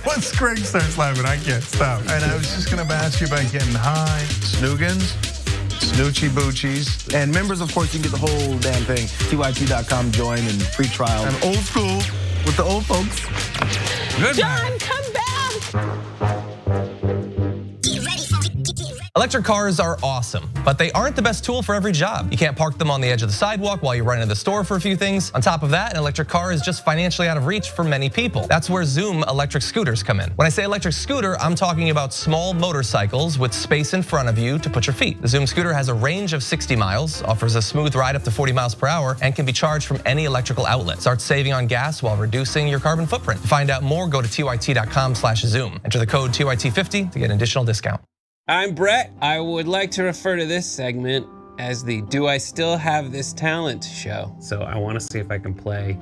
Once Craig starts laughing, I can't stop. And I was just gonna ask you about getting high. Snoogans, Snoochie Boochies, and members, of course, you can get the whole damn thing. TYT.com, join and free trial. I'm old school with the old folks. Good. John, come back. Electric cars are awesome, but they aren't the best tool for every job. You can't park them on the edge of the sidewalk while you run into the store for a few things. On top of that, an electric car is just financially out of reach for many people. That's where Zoom electric scooters come in. When I say electric scooter, I'm talking about small motorcycles with space in front of you to put your feet. The Zoom scooter has a range of 60 miles, offers a smooth ride up to 40 miles per hour, and can be charged from any electrical outlet. Start saving on gas while reducing your carbon footprint. To find out more, go to tyt.com/Zoom. Enter the code TYT50 to get an additional discount. I'm Brett. I would like to refer to this segment as the Do I Still Have This Talent show. So I want to see if I can play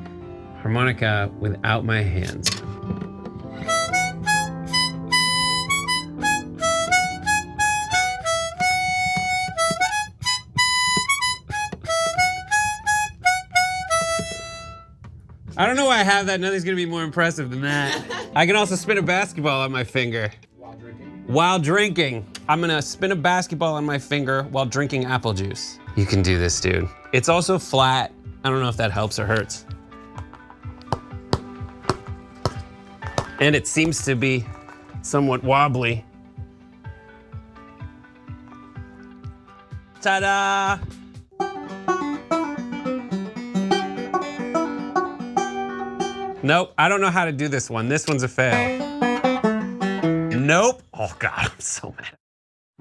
harmonica without my hands. I don't know why I have that. Nothing's gonna be more impressive than that. I can also spin a basketball on my finger. While drinking. I'm gonna spin a basketball on my finger while drinking apple juice. You can do this, dude. It's also flat. I don't know if that helps or hurts. And it seems to be somewhat wobbly. Ta-da! Nope, I don't know how to do this one. This one's a fail. Nope. Oh God, I'm so mad.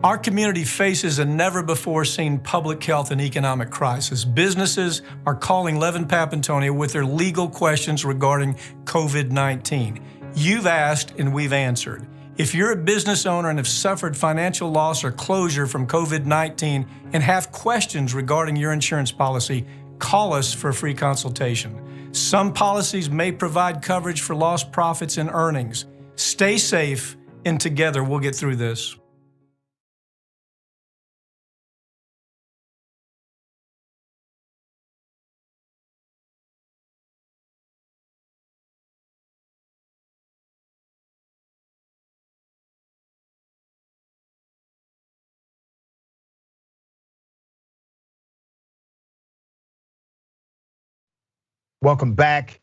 Our community faces a never-before-seen public health and economic crisis. Businesses are calling Levin Papantonia with their legal questions regarding COVID-19. You've asked and we've answered. If you're a business owner and have suffered financial loss or closure from COVID-19 and have questions regarding your insurance policy, call us for a free consultation. Some policies may provide coverage for lost profits and earnings. Stay safe, and together we'll get through this. Welcome back.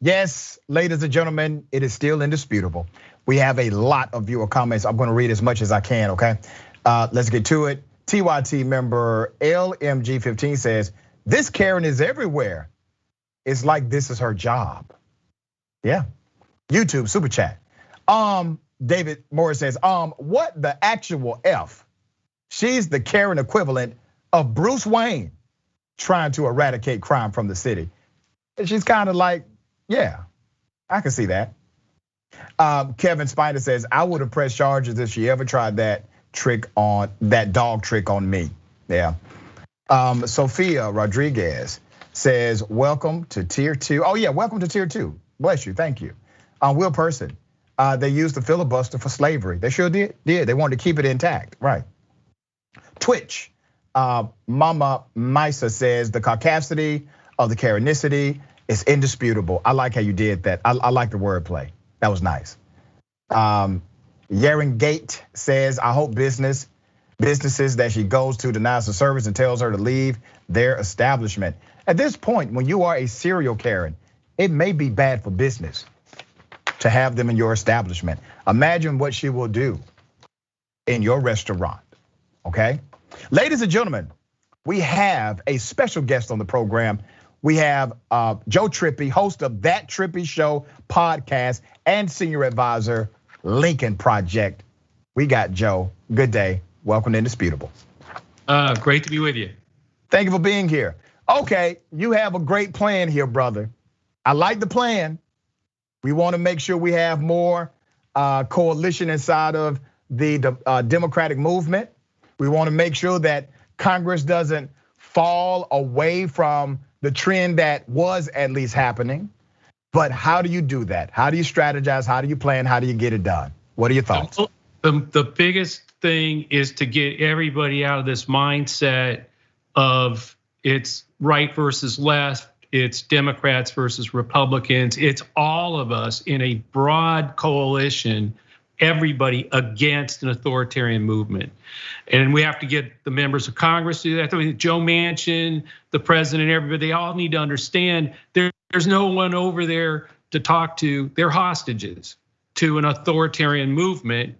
Yes, ladies and gentlemen, it is still indisputable. We have a lot of viewer comments. I'm gonna read as much as I can, okay? Let's get to it. TYT member LMG15 says, this Karen is everywhere. It's like this is her job. Yeah, YouTube super chat. David Morris says, what the actual F? She's the Karen equivalent of Bruce Wayne trying to eradicate crime from the city. And she's kind of like, yeah, I can see that. Kevin Spider says, I would have pressed charges if she ever tried that dog trick on me. Yeah. Sophia Rodriguez says, welcome to tier 2. Oh yeah, welcome to tier 2. Bless you, thank you. Will Person, they used the filibuster for slavery. They sure did. They wanted to keep it intact, right? Twitch, Mama Misa says, the caucasity of the Karenicity is indisputable. I like how you did that. I like the wordplay. That was nice. Yaren Gate says, I hope businesses that she goes to denies her service and tells her to leave their establishment. At this point, when you are a serial Karen, it may be bad for business to have them in your establishment. Imagine what she will do in your restaurant, okay? Ladies and gentlemen, we have a special guest on the program. We have Joe Trippi, host of That Trippy Show podcast and senior advisor, Lincoln Project. We got Joe. Good day. Welcome to Indisputable. Great to be with you. Thank you for being here. Okay, you have a great plan here, brother. I like the plan. We want to make sure we have more coalition inside of the Democratic movement. We want to make sure that Congress doesn't fall away from the trend that was at least happening. But how do you do that? How do you strategize? How do you plan? How do you get it done? What are your thoughts? The biggest thing is to get everybody out of this mindset of it's right versus left, it's Democrats versus Republicans. It's all of us in a broad coalition, everybody against an authoritarian movement. And we have to get the members of Congress to do that. I mean, Joe Manchin, the president, everybody, they all need to understand there's no one over there to talk to. They're hostages to an authoritarian movement.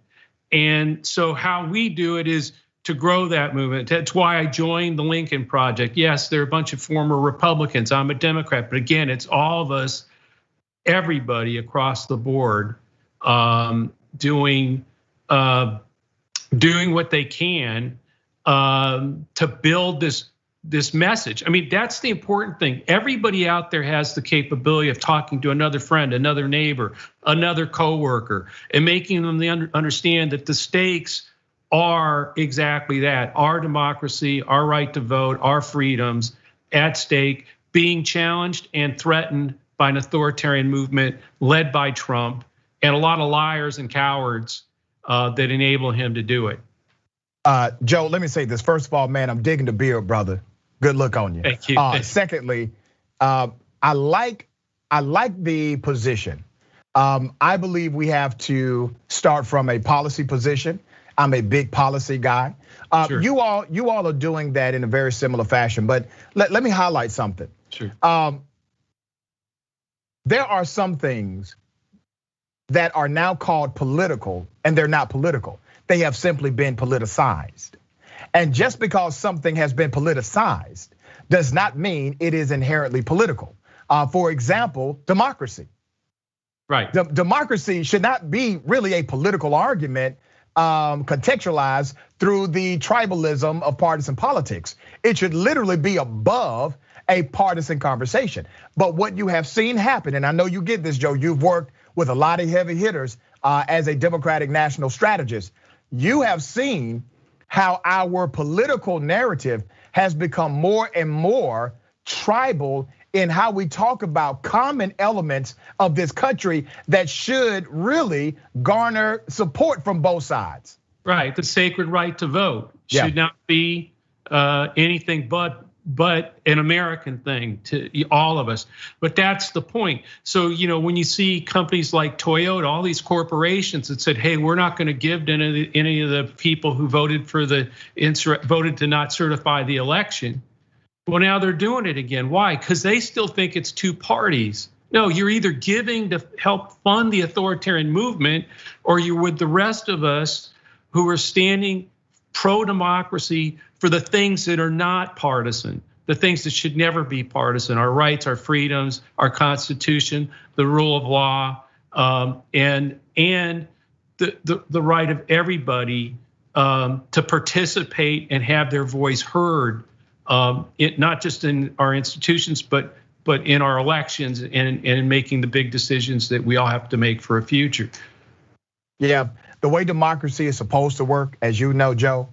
And so how we do it is to grow that movement. That's why I joined the Lincoln Project. Yes, there are a bunch of former Republicans. I'm a Democrat, but again, it's all of us, everybody across the board, doing what they can to build this message. I mean, that's the important thing. Everybody out there has the capability of talking to another friend, another neighbor, another coworker, and making them understand that the stakes are exactly that: our democracy, our right to vote, our freedoms at stake, being challenged and threatened by an authoritarian movement led by Trump and a lot of liars and cowards that enable him to do it. Joe, let me say this. First of all, man, I'm digging the beard, brother. Good look on you. Thank you. Secondly, I like the position. I believe we have to start from a policy position. I'm a big policy guy. Sure. You all are doing that in a very similar fashion. But let me highlight something. Sure. There are some things that are now called political, and they're not political. They have simply been politicized. And just because something has been politicized does not mean it is inherently political. For example, democracy. Right. Democracy should not be really a political argument contextualized through the tribalism of partisan politics. It should literally be above a partisan conversation. But what you have seen happen, and I know you get this, Joe, you've worked with a lot of heavy hitters as a Democratic national strategist. You have seen how our political narrative has become more and more tribal in how we talk about common elements of this country that should really garner support from both sides. Right, the sacred right to vote should not be anything but an American thing to all of us. But that's the point. So, when you see companies like Toyota, all these corporations that said, hey, we're not gonna give to any of the people who voted to not certify the election. Well, now they're doing it again. Why? Because they still think it's two parties. No, you're either giving to help fund the authoritarian movement, or you're with the rest of us who are standing pro-democracy for the things that are not partisan, the things that should never be partisan: our rights, our freedoms, our Constitution, the rule of law, and the right of everybody to participate and have their voice heard. Not just in our institutions, but in our elections and in making the big decisions that we all have to make for a future. Yeah, the way democracy is supposed to work, as you know, Joe,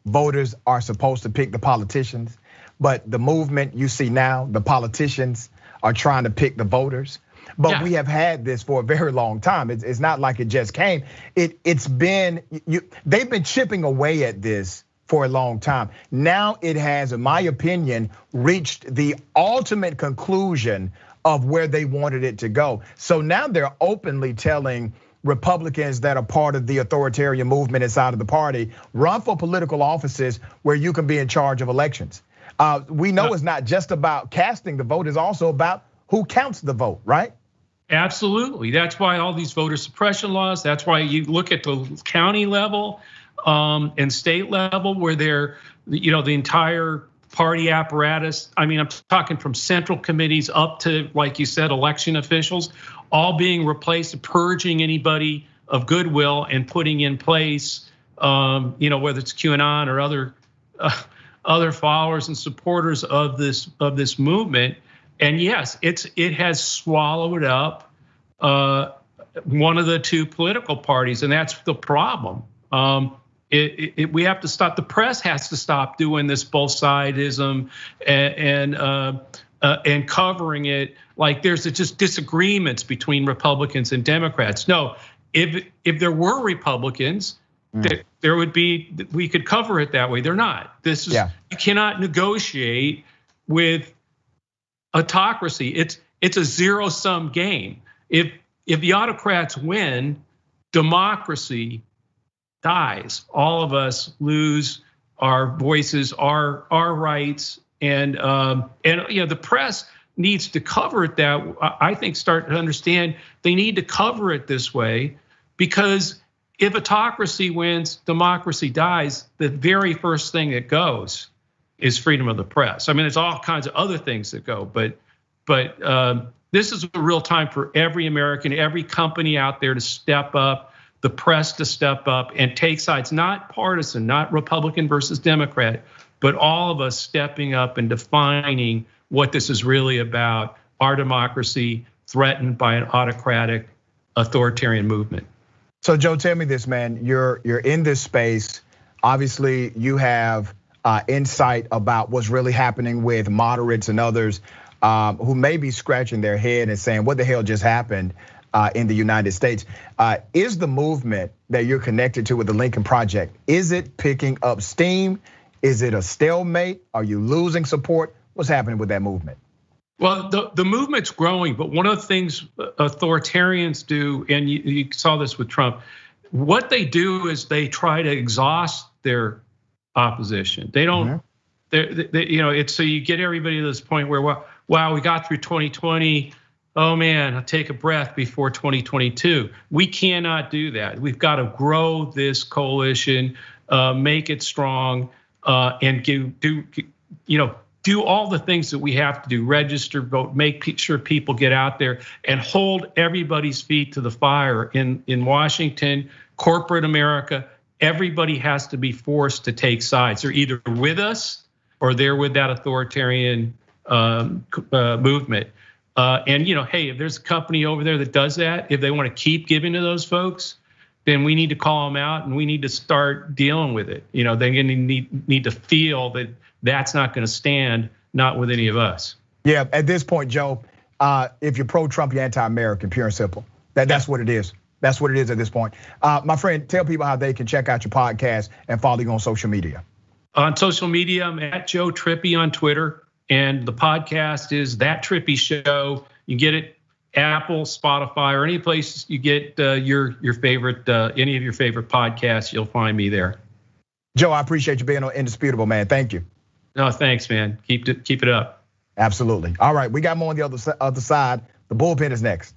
voters are supposed to pick the politicians, but the movement you see now, the politicians are trying to pick the voters. But we have had this for a very long time. It's not like it just came. They've been chipping away at this for a long time. Now it has, in my opinion, reached the ultimate conclusion of where they wanted it to go. So now they're openly telling Republicans that are part of the authoritarian movement inside of the party, run for political offices where you can be in charge of elections. We know it's not just about casting the vote, it's also about who counts the vote, right? Absolutely, that's why all these voter suppression laws, that's why you look at the county level and state level where they're, the entire party apparatus. I mean, I'm talking from central committees up to, like you said, election officials, all being replaced, purging anybody of goodwill and putting in place, whether it's QAnon or other followers and supporters of this movement. And yes, it has swallowed up one of the two political parties, and that's the problem. we have to stop. The press has to stop doing this both sidism and covering it like there's just disagreements between Republicans and Democrats. No, if there were Republicans, there would be, we could cover it that way. They're not. This is, you cannot negotiate with autocracy. It's a zero-sum game. If the autocrats win, democracy dies. All of us lose our voices, our rights, and the press needs to cover it that. I think start to understand they need to cover it this way, because if autocracy wins, democracy dies. The very first thing that goes is freedom of the press. I mean, there's all kinds of other things that go, but this is a real time for every American, every company out there to step up, the press to step up and take sides, not partisan, not Republican versus Democrat, but all of us stepping up and defining what this is really about, our democracy threatened by an autocratic, authoritarian movement. So Joe, tell me this, man, you're in this space. Obviously you have insight about what's really happening with moderates and others who may be scratching their head and saying, what the hell just happened in the United States? Is the movement that you're connected to with the Lincoln Project, is it picking up steam? Is it a stalemate? Are you losing support? What's happening with that movement? Well, the movement's growing, but one of the things authoritarians do, and you saw this with Trump, what they do is they try to exhaust their opposition. They don't, it's so you get everybody to this point where, wow, we got through 2020. Oh man, I'll take a breath before 2022. We cannot do that. We've got to grow this coalition, make it strong, and do all the things that we have to do, register, vote, make sure people get out there and hold everybody's feet to the fire in Washington, corporate America. Everybody has to be forced to take sides. They're either with us or they're with that authoritarian movement. And hey, if there's a company over there that does that, if they want to keep giving to those folks, then we need to call them out and we need to start dealing with it. They're gonna need to feel that that's not gonna stand, not with any of us. Yeah, at this point, Joe, if you're pro-Trump, you're anti-American, pure and simple. That's what it is. That's what it is at this point. My friend, tell people how they can check out your podcast and follow you on social media. On social media, I'm at Joe Trippi on Twitter, and the podcast is That Trippy Show. You get it Apple, Spotify, or any place you get your favorite, any of your favorite podcasts, you'll find me there. Joe, I appreciate you being on Indisputable, man. Thank you. No, thanks, man. Keep it up. Absolutely. All right, we got more on the other side. The bullpen is next.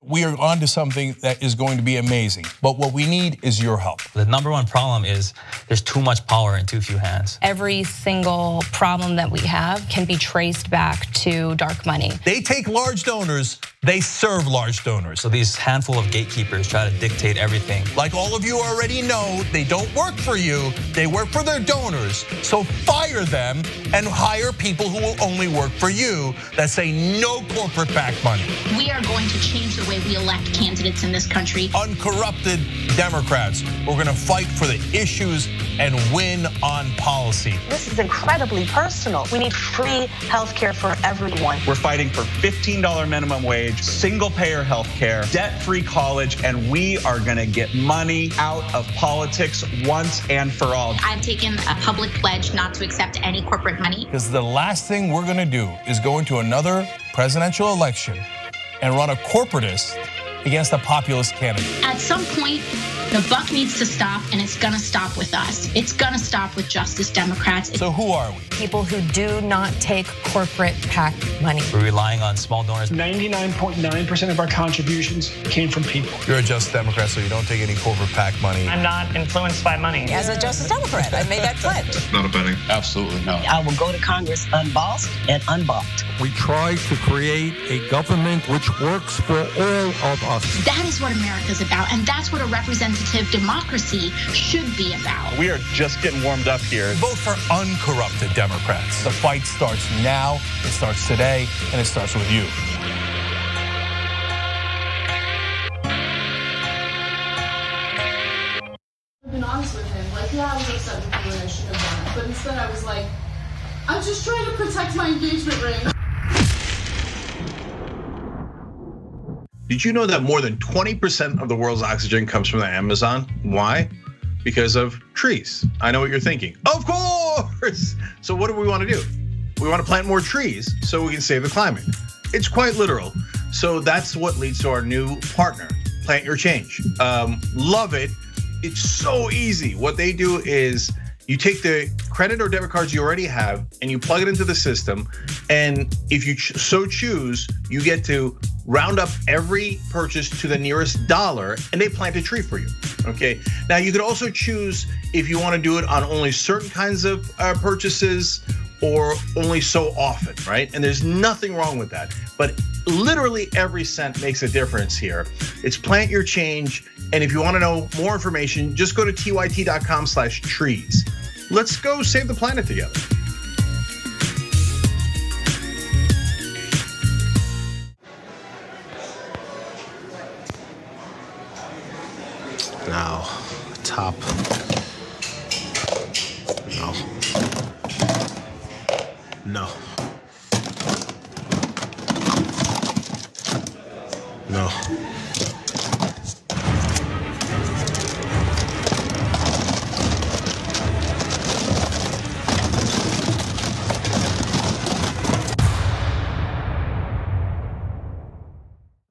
We are onto something that is going to be amazing, but what we need is your help. The number one problem is there's too much power in too few hands. Every single problem that we have can be traced back to dark money. They take large donors, they serve large donors. So these handful of gatekeepers try to dictate everything. Like all of you already know, they don't work for you, they work for their donors. So fire them and hire people who will only work for you, that say no corporate backed money. We are going to change the way we elect candidates in this country. Uncorrupted Democrats, we're gonna fight for the issues and win on policy. This is incredibly personal. We need free healthcare for everyone. We're fighting for $15 minimum wage, single payer healthcare, debt-free college, and we are gonna get money out of politics once and for all. I've taken a public pledge not to accept any corporate money. Because the last thing we're gonna do is go into another presidential election and run a corporatist against a populist candidate. At some point, the buck needs to stop, and it's gonna stop with us. It's gonna stop with Justice Democrats. So who are we? People who do not take corporate PAC money. We're relying on small donors. 99.9% of our contributions came from people. You're a Just Democrat, so you don't take any corporate PAC money. I'm not influenced by money. As a Justice Democrat, I made that pledge. Not a betting. Absolutely not. I will go to Congress unbossed and unbought. We try to create a government which works for all of us. That is what America's about, and that's what a representative democracy should be about. We are just getting warmed up here. Vote for uncorrupted Democrats. The fight starts now, it starts today, and it starts with you. but instead I was like, I'm just trying to protect my engagement ring. Did you know that more than 20% of the world's oxygen comes from the Amazon? Why? Because of trees. I know what you're thinking. Of course! So what do we want to do? We want to plant more trees so we can save the climate. It's quite literal. So that's what leads to our new partner, Plant Your Change. Love it. It's so easy. What they do is you take the credit or debit cards you already have and you plug it into the system. And if you so choose, you get to round up every purchase to the nearest dollar and they plant a tree for you, okay? Now you could also choose if you wanna do it on only certain kinds of purchases or only so often, right? And there's nothing wrong with that. But literally every cent makes a difference here. It's Plant Your Change. And if you wanna know more information, just go to tyt.com/trees. Let's go save the planet together. Now, top. No. No.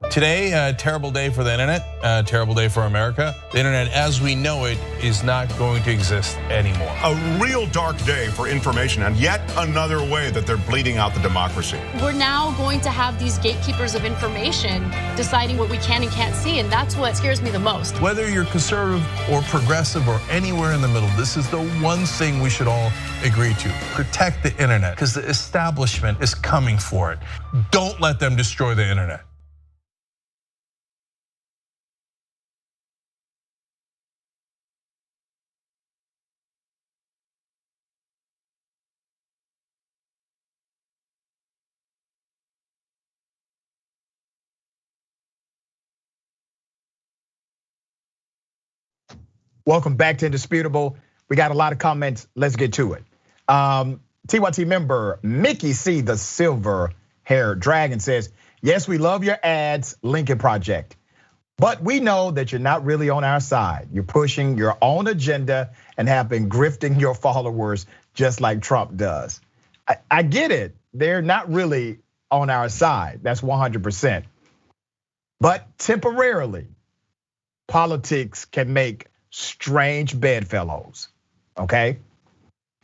Today, a terrible day for the internet, a terrible day for America. The internet as we know it is not going to exist anymore. A real dark day for information and yet another way that they're bleeding out the democracy. We're now going to have these gatekeepers of information deciding what we can and can't see, and that's what scares me the most. Whether you're conservative or progressive or anywhere in the middle, this is the one thing we should all agree to. Protect the internet, because the establishment is coming for it. Don't let them destroy the internet. Welcome back to Indisputable. We got a lot of comments. Let's get to it. TYT member Mickey C, the silver haired dragon says, yes, we love your ads, Lincoln Project. But we know that you're not really on our side. You're pushing your own agenda and have been grifting your followers just like Trump does. I get it. They're not really on our side. That's 100%. But temporarily, politics can make strange bedfellows, okay?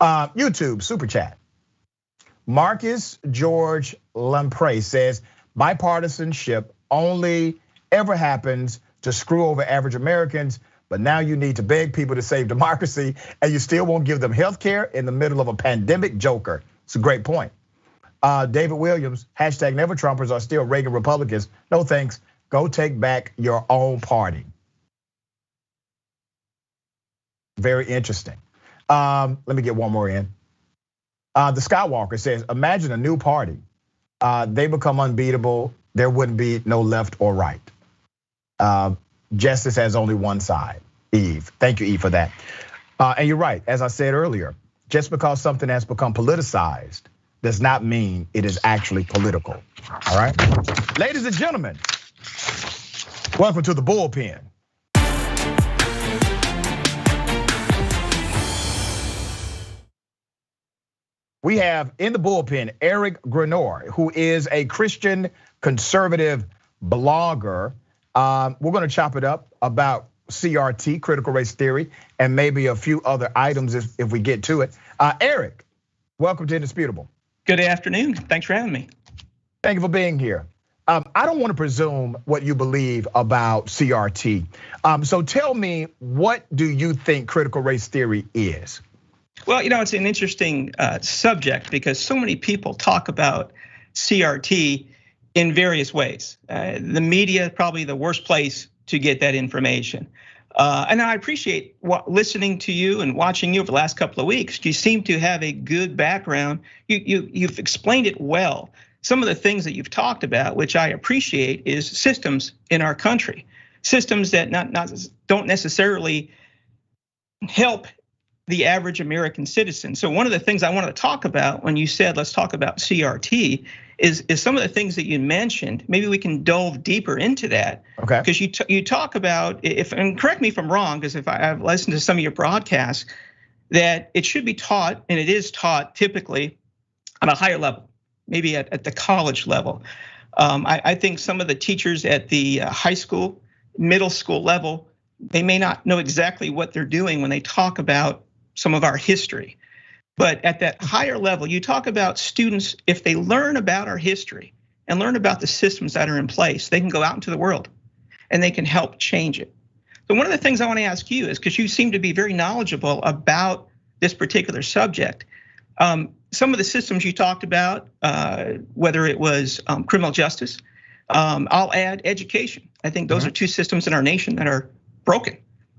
YouTube super chat. Marcus George Lamprey says, bipartisanship only ever happens to screw over average Americans, but now you need to beg people to save democracy and you still won't give them health care in the middle of a pandemic. Joker. It's a great point. David Williams, hashtag never Trumpers are still Reagan Republicans. No thanks, go take back your own party. Very interesting. Let me get one more in. The Skywalker says, imagine a new party. They become unbeatable. There wouldn't be no left or right. Justice has only one side. Eve, thank you, Eve, for that. And you're right, as I said earlier, just because something has become politicized does not mean it is actually political, all right? Ladies and gentlemen, welcome to the Bullpen. We have in the bullpen Eric Grunor, who is a Christian conservative blogger. We're gonna chop it up about CRT, critical race theory, and maybe a few other items if we get to it. Eric, welcome to Indisputable. Good afternoon, thanks for having me. Thank you for being here. I don't wanna presume what you believe about CRT. So tell me, what do you think critical race theory is? Well, it's an interesting subject because so many people talk about CRT in various ways. The media is probably the worst place to get that information. And I appreciate listening to you and watching you over the last couple of weeks. You seem to have a good background. You've explained it well. Some of the things that you've talked about, which I appreciate, is systems in our country. Systems that don't necessarily help the average American citizen. So one of the things I wanted to talk about when you said, let's talk about CRT, is some of the things that you mentioned. Maybe we can delve deeper into that. Okay. Because you talk about, and correct me if I'm wrong, because if I've listened to some of your broadcasts, that it should be taught, and it is taught typically on a higher level, maybe at the college level. I think some of the teachers at the high school, middle school level, they may not know exactly what they're doing when they talk about some of our history. But at that higher level, you talk about students, if they learn about our history and learn about the systems that are in place, they can go out into the world and they can help change it. So one of the things I want to ask you is, because you seem to be very knowledgeable about this particular subject, some of the systems you talked about, whether it was criminal justice, I'll add education. I think those are two systems in our nation that are broken.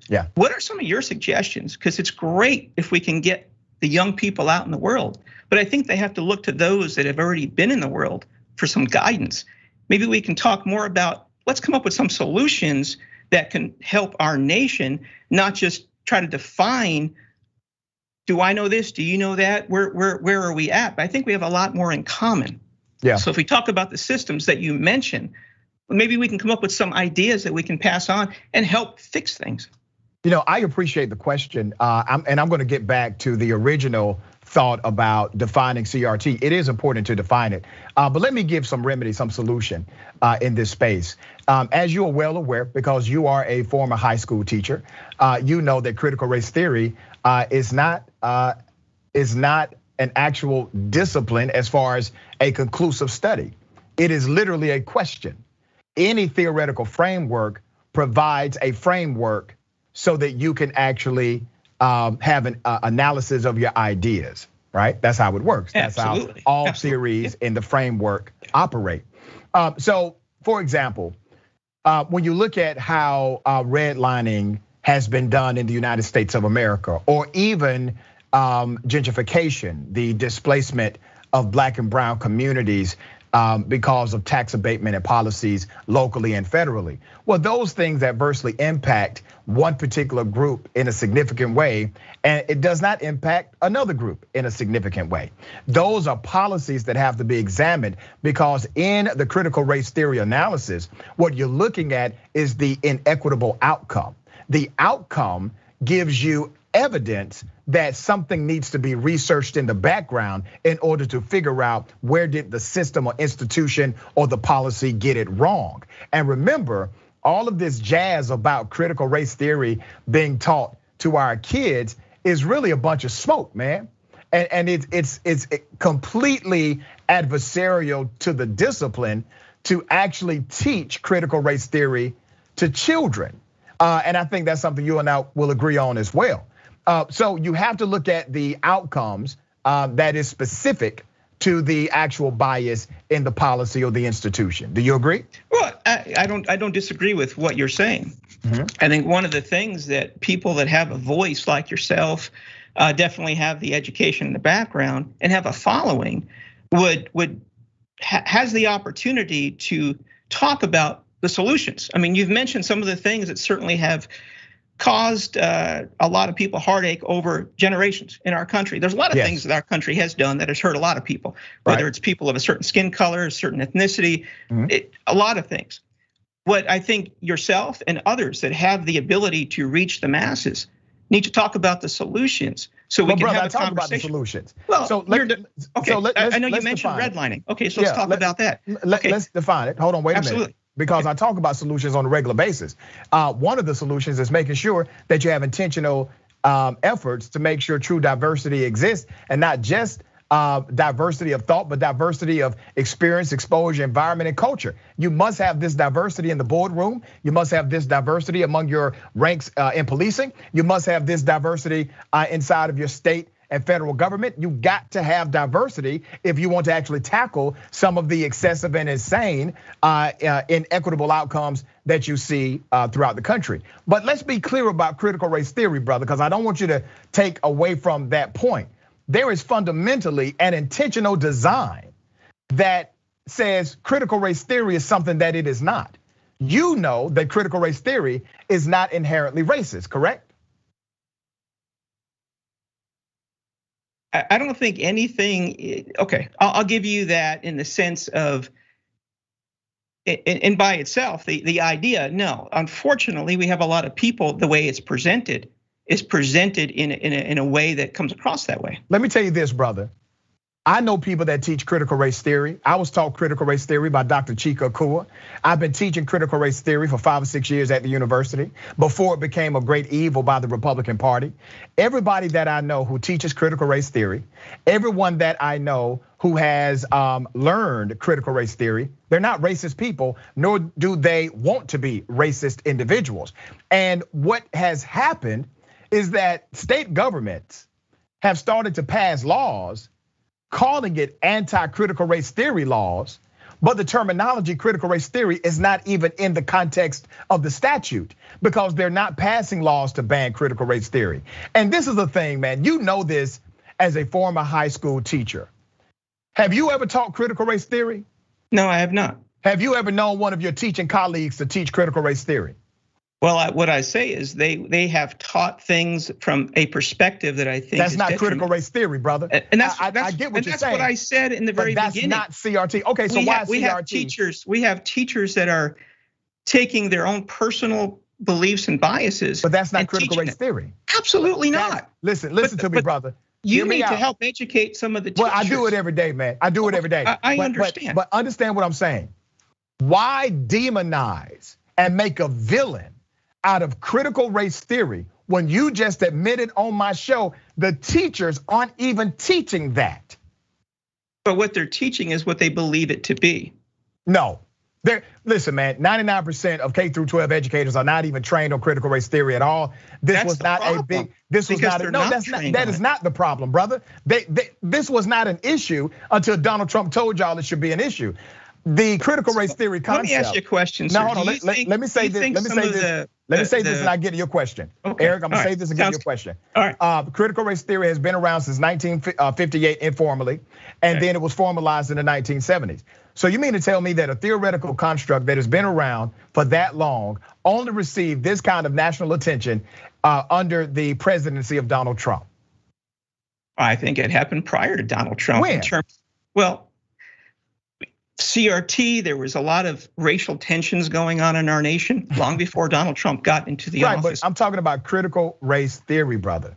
Yeah. What are some of your suggestions? Because it's great if we can get the young people out in the world, but I think they have to look to those that have already been in the world for some guidance. Maybe we can talk more about, let's come up with some solutions that can help our nation, not just try to define, do I know this? Do you know that? Where are we at? But I think we have a lot more in common. Yeah. So if we talk about the systems that you mentioned, maybe we can come up with some ideas that we can pass on and help fix things. You know, I appreciate the question, and I'm going to get back to the original thought about defining CRT. It is important to define it, but let me give some remedy, some solution in this space. As you are well aware, because you are a former high school teacher, you know that critical race theory is not an actual discipline as far as a conclusive study. It is literally a question. Any theoretical framework provides a framework so that you can actually have an analysis of your ideas, right? That's how it works. That's Absolutely. how all theories in the framework operate. So, for example, when you look at how redlining has been done in the United States of America, or even gentrification, the displacement of Black and brown communities because of tax abatement and policies locally and federally. Well, those things adversely impact one particular group in a significant way, and it does not impact another group in a significant way. Those are policies that have to be examined, because in the critical race theory analysis, what you're looking at is the inequitable outcome. The outcome gives you evidence that something needs to be researched in the background in order to figure out where did the system or institution or the policy get it wrong. And remember, all of this jazz about critical race theory being taught to our kids is really a bunch of smoke, man. And it's completely adversarial to the discipline to actually teach critical race theory to children. And I think that's something you and I will agree on as well. So you have to look at the outcomes that is specific to the actual bias in the policy or the institution. Do you agree? Well, I don't disagree with what you're saying. I think one of the things that people that have a voice like yourself, definitely have the education in the background and have a following, has the opportunity to talk about the solutions. I mean, you've mentioned some of the things that certainly have caused a lot of people heartache over generations in our country. There's a lot of things that our country has done that has hurt a lot of people, whether it's people of a certain skin color, a certain ethnicity, a lot of things. What I think yourself and others that have the ability to reach the masses need to talk about the I know you mentioned redlining. Okay, so let's talk about that. Let's define it. Hold on, wait a minute. Because I talk about solutions on a regular basis. One of the solutions is making sure that you have intentional efforts to make sure true diversity exists, and not just diversity of thought, but diversity of experience, exposure, environment, and culture. You must have this diversity in the boardroom. You must have this diversity among your ranks in policing. You must have this diversity inside of your state and federal government. You got to have diversity if you want to actually tackle some of the excessive and insane inequitable outcomes that you see throughout the country. But let's be clear about critical race theory, brother, because I don't want you to take away from that point. There is fundamentally an intentional design that says critical race theory is something that it is not. You know that critical race theory is not inherently racist, correct? I don't think anything. Okay, I'll give you that in the sense of, and by itself, the idea. No, unfortunately, we have a lot of people. The way it's presented is presented in a way that comes across that way. Let me tell you this, brother. I know people that teach critical race theory. I was taught critical race theory by Dr. Chika Akua. I've been teaching critical race theory for 5 or 6 years at the university before it became a great evil by the Republican Party. Everybody that I know who teaches critical race theory, everyone that I know who has learned critical race theory, they're not racist people, nor do they want to be racist individuals. And what has happened is that state governments have started to pass laws calling it anti-critical race theory laws, but the terminology critical race theory is not even in the context of the statute because they're not passing laws to ban critical race theory. And this is the thing, man, you know this as a former high school teacher. Have you ever taught critical race theory? No, I have not. Have you ever known one of your teaching colleagues to teach critical race theory? Well, what I say is they have taught things from a perspective that I think that's not critical race theory, brother. And that's I get what you're saying. That's what I said in the very beginning. That's not CRT. Okay, so why CRT? We have teachers that are taking their own personal beliefs and biases. But that's not critical race theory. Absolutely not. Listen to me, brother. You need to help educate some of the teachers. Well, I do it every day, man. I do it every day. I understand. But understand what I'm saying. Why demonize and make a villain out of critical race theory when you just admitted on my show the teachers aren't even teaching that? But what they're teaching is what they believe it to be. No. Listen, man, 99% of K through 12 educators are not even trained on critical race theory at all. That is not the problem, brother. This was not an issue until Donald Trump told y'all it should be an issue. The critical race theory concept. Let me ask you a question, sir. No, hold on. Let me say this. Let me say this and I get to your question. Okay. Eric, I'm gonna say this and get to your question. All right. Critical race theory has been around since 1958 informally, and then it was formalized in the 1970s. So you mean to tell me that a theoretical construct that has been around for that long only received this kind of national attention under the presidency of Donald Trump? I think it happened prior to Donald Trump. When? CRT, there was a lot of racial tensions going on in our nation long before Donald Trump got into the office. But I'm talking about critical race theory, brother.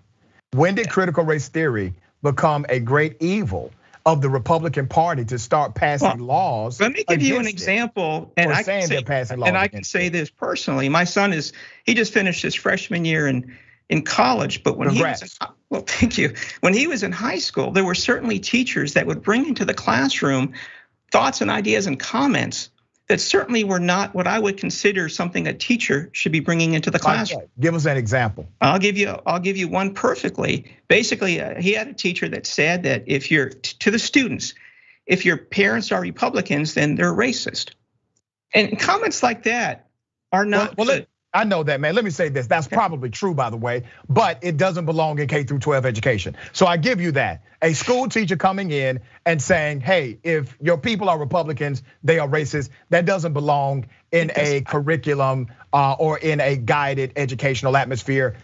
When did critical race theory become a great evil of the Republican Party to start passing laws? Let me give you an example, and I can say this personally. My son he just finished his freshman year in college, but when thank you. When he was in high school, there were certainly teachers that would bring into the classroom thoughts and ideas and comments that certainly were not what I would consider something a teacher should be bringing into the classroom. Give us an example. I'll give you one perfectly. Basically, he had a teacher that said that if you're to the students, if your parents are Republicans, then they're racist. And comments like that are not good. I know that, man. Let me say this. That's probably true, by the way, but it doesn't belong in K through 12 education. So I give you that. A school teacher coming in and saying, hey, if your people are Republicans, they are racist, that doesn't belong in a curriculum or in a guided educational atmosphere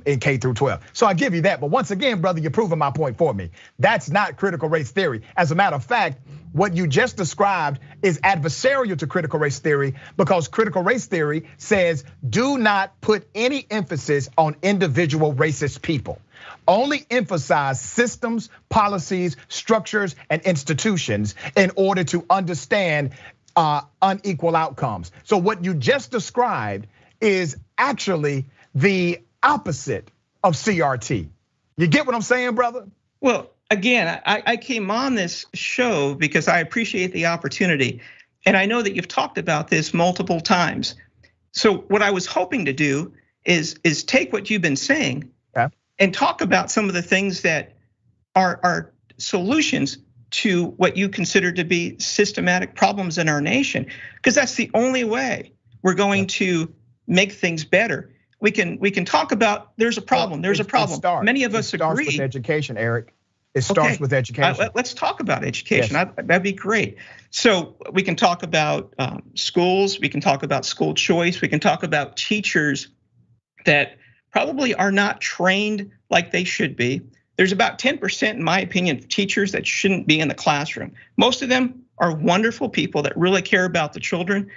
in K through 12. So I give you that. But once again, brother, you're proving my point for me. That's not critical race theory. As a matter of fact, what you just described is adversarial to critical race theory because critical race theory says do not put any emphasis on individual racist people. Only emphasize systems, policies, structures, and institutions in order to understand unequal outcomes. So what you just described is actually the opposite of CRT. You get what I'm saying, brother? Well, again, I came on this show because I appreciate the opportunity. And I know that you've talked about this multiple times. So what I was hoping to do is take what you've been saying and talk about some of the things that are solutions to what you consider to be systematic problems in our nation. Because that's the only way we're going to make things better. We can talk about there's a problem, there's a problem. Many of us agree. It starts with education, Eric. It starts with education. Let's talk about education. That'd be great. So we can talk about schools. We can talk about school choice. We can talk about teachers that probably are not trained like they should be. There's about 10%, in my opinion, of teachers that shouldn't be in the classroom. Most of them are wonderful people that really care about the children.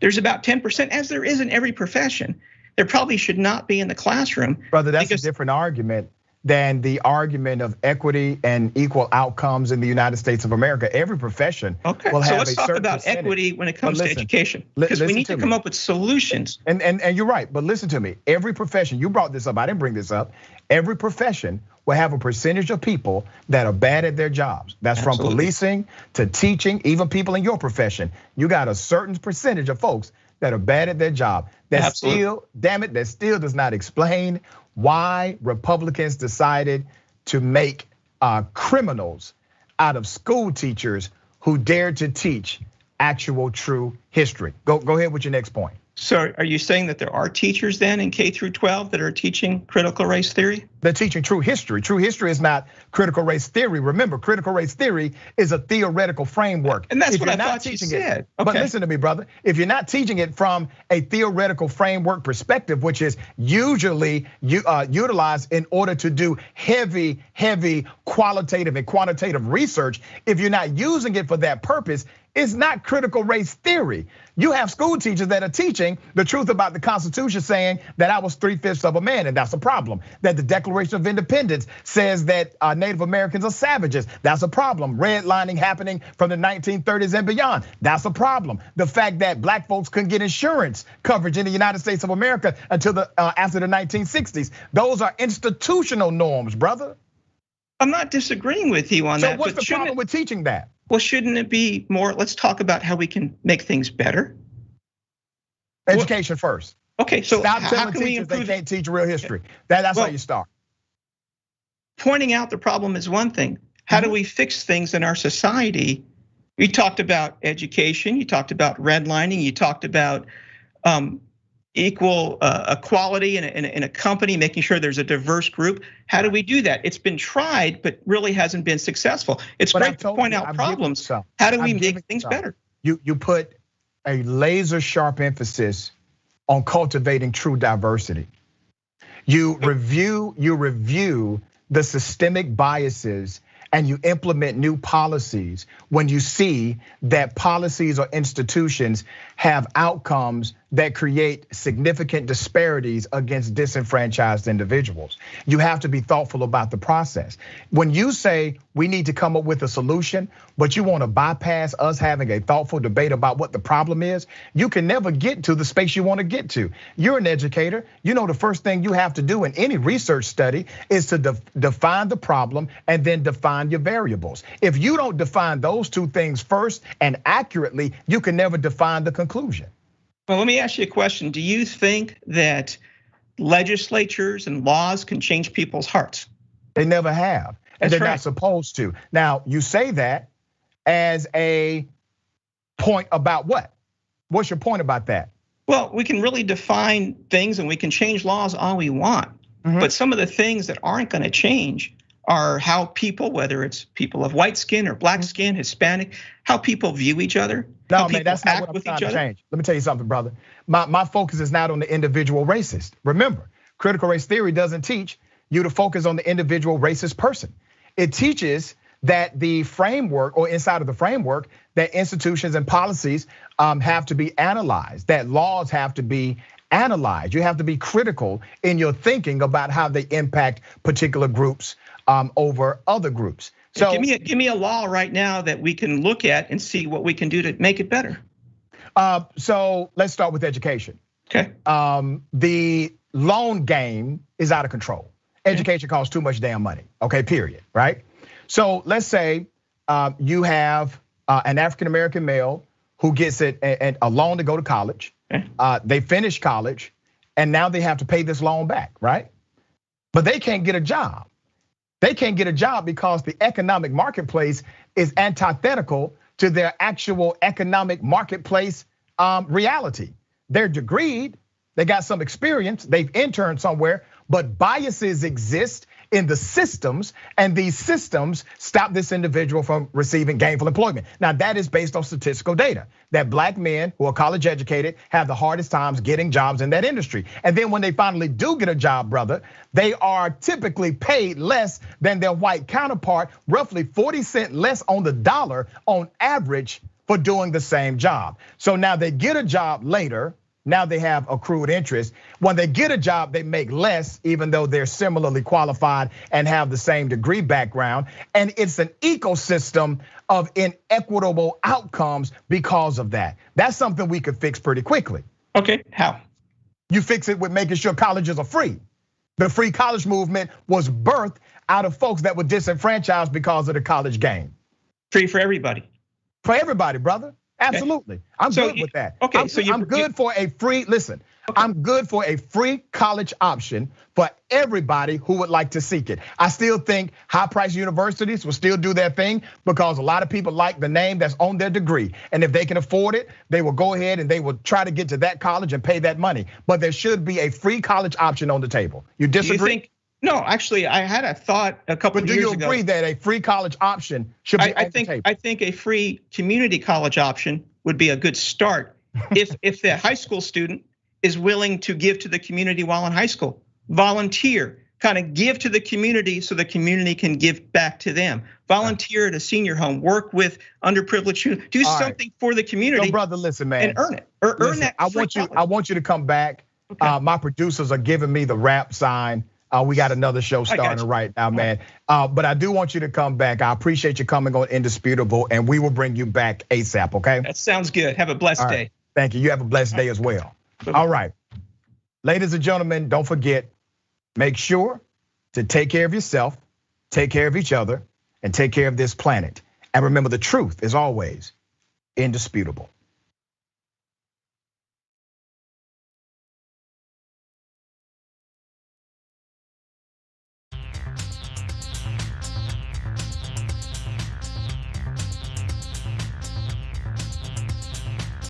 There's about 10%, as there is in every profession, there probably should not be in the classroom. Brother, that's a different argument than the argument of equity and equal outcomes in the United States of America. Every profession will have a certain percentage. So let's talk about equity when it comes to education, because we need to come up with solutions. And you're right, but listen to me. Every profession, you brought this up, I didn't bring this up. Every profession will have a percentage of people that are bad at their jobs. That's from policing to teaching, even people in your profession. You got a certain percentage of folks that are bad at their job. That still, damn it, that still does not explain why Republicans decided to make criminals out of school teachers who dared to teach actual true history. Go ahead with your next point. So are you saying that there are teachers then in K through 12 that are teaching critical race theory? They're teaching true history. True history is not critical race theory. Remember, critical race theory is a theoretical framework. And that's what I thought you said. But listen to me, brother. If you're not teaching it from a theoretical framework perspective, which is usually utilized in order to do heavy qualitative and quantitative research, if you're not using it for that purpose, it's not critical race theory. You have school teachers that are teaching the truth about the Constitution, saying that I was 3/5 of a man, and that's a problem. That the Declaration of Independence says that Native Americans are savages, that's a problem. Redlining happening from the 1930s and beyond, that's a problem. The fact that black folks couldn't get insurance coverage in the United States of America until after the 1960s, those are institutional norms, brother. I'm not disagreeing with you on that. So what's the problem with teaching that? Well, shouldn't it be more, let's talk about how we can make things better? Education first. Okay, so stop how telling can we teachers they improve? can't teach real history. That's how you start. Pointing out the problem is one thing. How do we fix things in our society? You talked about education, you talked about redlining, you talked about equal equality in a company, making sure there's a diverse group. How do we do that? It's been tried, but really hasn't been successful. It's great to point out problems. How do we make things better? You put a laser sharp emphasis on cultivating true diversity. You review the systemic biases and you implement new policies when you see that policies or institutions have outcomes that create significant disparities against disenfranchised individuals. You have to be thoughtful about the process. When you say we need to come up with a solution, but you want to bypass us having a thoughtful debate about what the problem is, you can never get to the space you want to get to. You're an educator. You know the first thing you have to do in any research study is to define the problem and then define your variables. If you don't define those two things first and accurately, you can never define the conclusion. Well, let me ask you a question. Do you think that legislatures and laws can change people's hearts? They never have, and they're not supposed to. Now, you say that as a point about what? What's your point about that? Well, we can really define things and we can change laws all we want. But some of the things that aren't going to change are how people, whether it's people of white skin or black skin, Hispanic, how people view each other. No, man, that's not what I'm trying to change. Let me tell you something, brother. My focus is not on the individual racist. Remember, critical race theory doesn't teach you to focus on the individual racist person. It teaches that the framework, or inside of the framework, that institutions and policies have to be analyzed, that laws have to be analyzed. You have to be critical in your thinking about how they impact particular groups over other groups. So give me a law right now that we can look at and see what we can do to make it better. So let's start with education. Okay. The loan game is out of control. Education costs too much damn money. Okay, period. Right. So let's say you have an African American male who gets a loan to go to college. They finish college, and now they have to pay this loan back, right? But they can't get a job. They can't get a job because the economic marketplace is antithetical to their actual economic marketplace reality. They're degreed, they got some experience, they've interned somewhere, but biases exist in the systems, and these systems stop this individual from receiving gainful employment. Now that is based on statistical data, that black men who are college educated have the hardest times getting jobs in that industry. And then when they finally do get a job, brother, they are typically paid less than their white counterpart, roughly 40 cents less on the dollar on average for doing the same job. So now they get a job later. Now they have accrued interest. When they get a job, they make less, even though they're similarly qualified and have the same degree background. And it's an ecosystem of inequitable outcomes because of that. That's something we could fix pretty quickly. Okay, how? You fix it with making sure colleges are free. The free college movement was birthed out of folks that were disenfranchised because of the college game. Free for everybody. For everybody, brother. Absolutely. I'm good with that. Okay, I'm good for a free, listen, I'm good for a free college option for everybody who would like to seek it. I still think high price universities will still do their thing because a lot of people like the name that's on their degree. And if they can afford it, they will go ahead and they will try to get to that college and pay that money. But there should be a free college option on the table. You disagree? No, actually, I had a thought a couple of years ago. But do you agree that a free college option should be on the table? I think a free community college option would be a good start if the high school student is willing to give to the community while in high school. Volunteer, kind of give to the community so the community can give back to them. Volunteer at a senior home, work with underprivileged students, do something for the community. No, brother, listen, man. And earn it, or earn that. I want you to come back. Okay. My producers are giving me the wrap sign. We got another show starting right now, man. But I do want you to come back. I appreciate you coming on Indisputable, and we will bring you back ASAP, okay? That sounds good. Have a blessed day. Thank you. You have a blessed day as well. All right. Ladies and gentlemen, don't forget, make sure to take care of yourself, take care of each other, and take care of this planet. And remember, the truth is always indisputable.